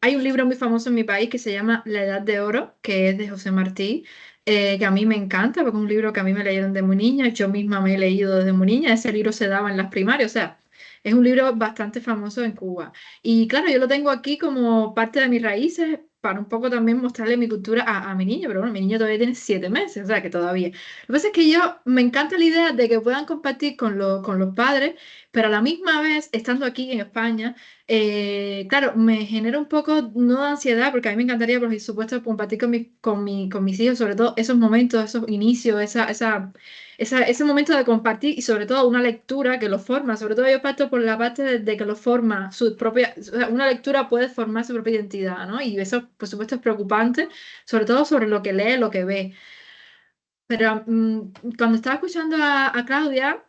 hay un libro muy famoso en mi país que se llama La Edad de Oro, que es de José Martí, que a mí me encanta porque es un libro que a mí me leyeron de muy niña, yo misma me he leído desde muy niña, ese libro se daba en las primarias, o sea, es un libro bastante famoso en Cuba. Y claro, yo lo tengo aquí como parte de mis raíces para un poco también mostrarle mi cultura a mi niño, pero bueno, mi niño todavía tiene 7 meses, o sea que todavía. Lo que pasa es que yo me encanta la idea de que puedan compartir con los padres, pero a la misma vez, estando aquí en España, claro, me genera un poco, no de ansiedad, porque a mí me encantaría, por supuesto, compartir con mis hijos, sobre todo esos momentos, esos inicios, ese momento de compartir y sobre todo una lectura que los forma, sobre todo yo parto por la parte de que los forma su propia, o sea, una lectura puede formar su propia identidad, ¿no? Y eso, por supuesto, es preocupante, sobre todo sobre lo que lee, lo que ve. Pero cuando estaba escuchando a Claudia,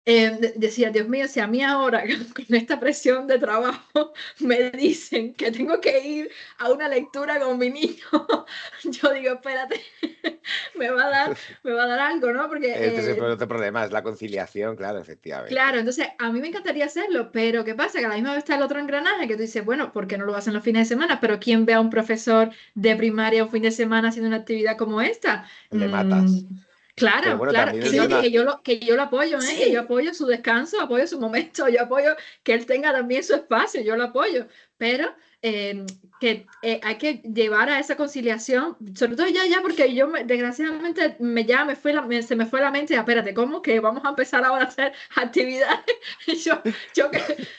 decía, Dios mío, si a mí ahora con esta presión de trabajo me dicen que tengo que ir a una lectura con mi niño, yo digo, espérate, me va a dar algo, ¿no? Porque Este es otro problema, es la conciliación, claro, efectivamente. claro, entonces a mí me encantaría hacerlo, pero ¿qué pasa? Que a la misma vez está el otro engranaje que tú dices, bueno, ¿por qué no lo hacen los fines de semana? Pero ¿quién ve a un profesor de primaria un fin de semana haciendo una actividad como esta? Le matas. Claro, bueno, claro, también que yo lo apoyo, Sí. que yo apoyo su descanso, apoyo su momento, yo apoyo que él tenga también su espacio, yo lo apoyo, pero que hay que llevar a esa conciliación, sobre todo ya porque yo desgraciadamente se me fue la mente, espérate, ¿cómo que vamos a empezar ahora a hacer actividades? yo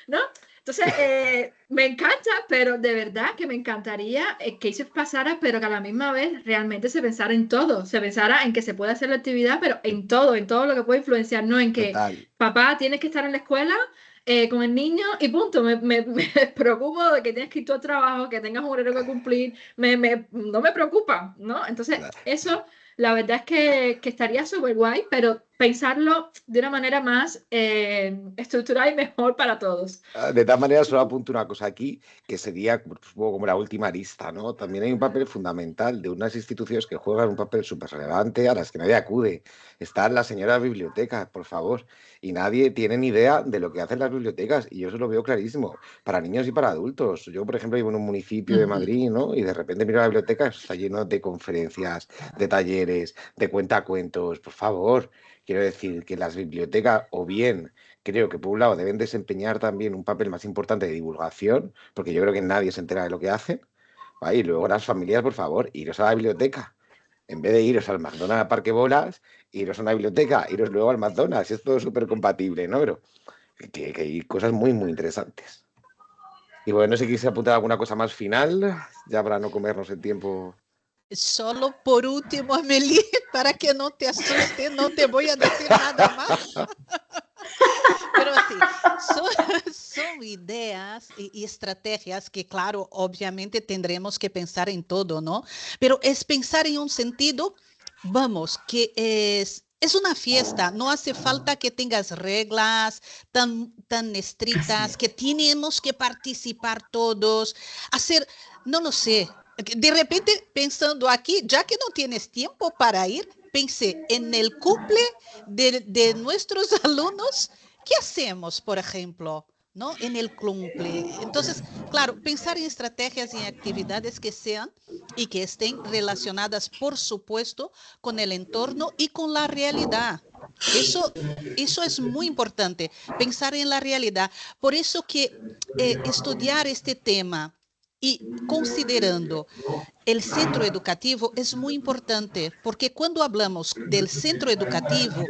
¿no? Entonces, me encanta, pero de verdad que me encantaría que se pasara, pero que a la misma vez realmente se pensara en todo, se pensara en que se puede hacer la actividad, pero en todo lo que puede influenciar, no en que Total. papá tienes que estar en la escuela con el niño y punto. Me preocupo de que tienes que ir tú al trabajo, que tengas un horario que cumplir, no me preocupa, ¿no? Entonces, eso la verdad es que estaría súper guay, pero pensarlo de una manera más estructurada y mejor para todos. De tal manera, solo apunto una cosa aquí, que sería supongo, como la última arista, ¿no? También hay un papel fundamental de unas instituciones que juegan un papel súper relevante a las que nadie acude. Están las señoras bibliotecas, por favor, y nadie tiene ni idea de lo que hacen las bibliotecas, y yo eso lo veo clarísimo, para niños y para adultos. Yo, por ejemplo, vivo en un municipio de Madrid, ¿no? Y de repente miro la biblioteca, está lleno de conferencias, de talleres, de cuentacuentos, por favor. Quiero decir que las bibliotecas, o bien creo que por un lado deben desempeñar también un papel más importante de divulgación, porque yo creo que nadie se entera de lo que hacen, ¿vale? Y luego las familias, por favor, iros a la biblioteca. En vez de iros al McDonald's Parque Bolas, iros a una biblioteca, iros luego al McDonald's. Es todo súper compatible, ¿no? Pero que hay cosas muy, muy interesantes. Y bueno, no sé si quise apuntar alguna cosa más final, ya para no comernos el tiempo. Solo por último, Amelie, para que no te asuste, no te voy a decir nada más. Pero sí, son ideas y estrategias que, claro, obviamente tendremos que pensar en todo, ¿no? Pero es pensar en un sentido, vamos, que es una fiesta, no hace falta que tengas reglas tan estrictas, que tenemos que participar todos, hacer, no lo sé. De repente, pensando aquí, ya que no tienes tiempo para ir, pensé en el cumple de nuestros alumnos. ¿Qué hacemos, por ejemplo, ¿no? En el cumple? Entonces, claro, pensar en estrategias y en actividades que sean y que estén relacionadas, por supuesto, con el entorno y con la realidad. Eso es muy importante, pensar en la realidad. Por eso que estudiar este tema y considerando el centro educativo es muy importante, porque cuando hablamos del centro educativo,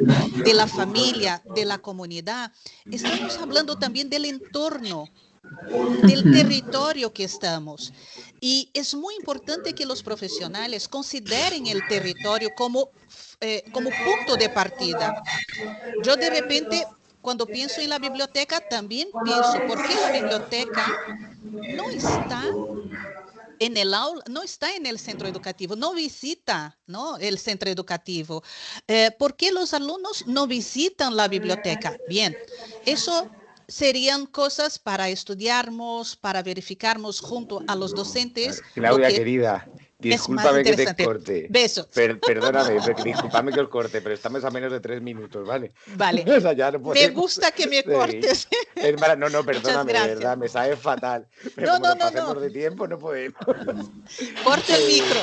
de la familia, de la comunidad, estamos hablando también del entorno, del territorio que estamos. Y es muy importante que los profesionales consideren el territorio como punto de partida. Yo de repente, cuando pienso en la biblioteca, también pienso, ¿por qué la biblioteca no está en el aula, no está en el centro educativo, no visita, ¿no? El centro educativo? ¿Por qué los alumnos no visitan la biblioteca? Bien, eso serían cosas para estudiarmos, para verificarnos junto a los docentes, lo Claudia, que querida, es más discúlpame que te interesante. corte. Besos. Perdóname, discúlpame que os corte, pero estamos a menos de 3 minutos, ¿vale? Vale. O sea, ya no Me podemos gusta que me seguir. cortes. No, Muchas perdóname, de gracias. verdad, me sabe fatal. Pero No, como no, nos no, pasemos no. de tiempo, no podemos. Corta el micro.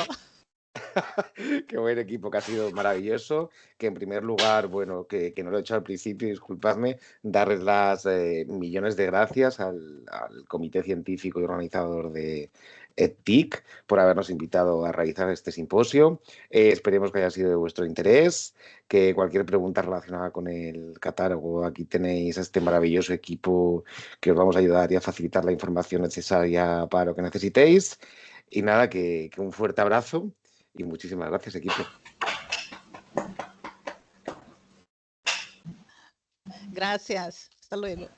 Qué buen equipo, que ha sido maravilloso. Que en primer lugar, bueno, que no lo he hecho al principio, disculpadme, darles las millones de gracias al Comité Científico y Organizador de EdTIC por habernos invitado a realizar este simposio. Esperemos que haya sido de vuestro interés, que cualquier pregunta relacionada con el catálogo, aquí tenéis a este maravilloso equipo que os vamos a ayudar y a facilitar la información necesaria para lo que necesitéis. Y nada, que un fuerte abrazo. Y muchísimas gracias, equipo. Gracias. Hasta luego.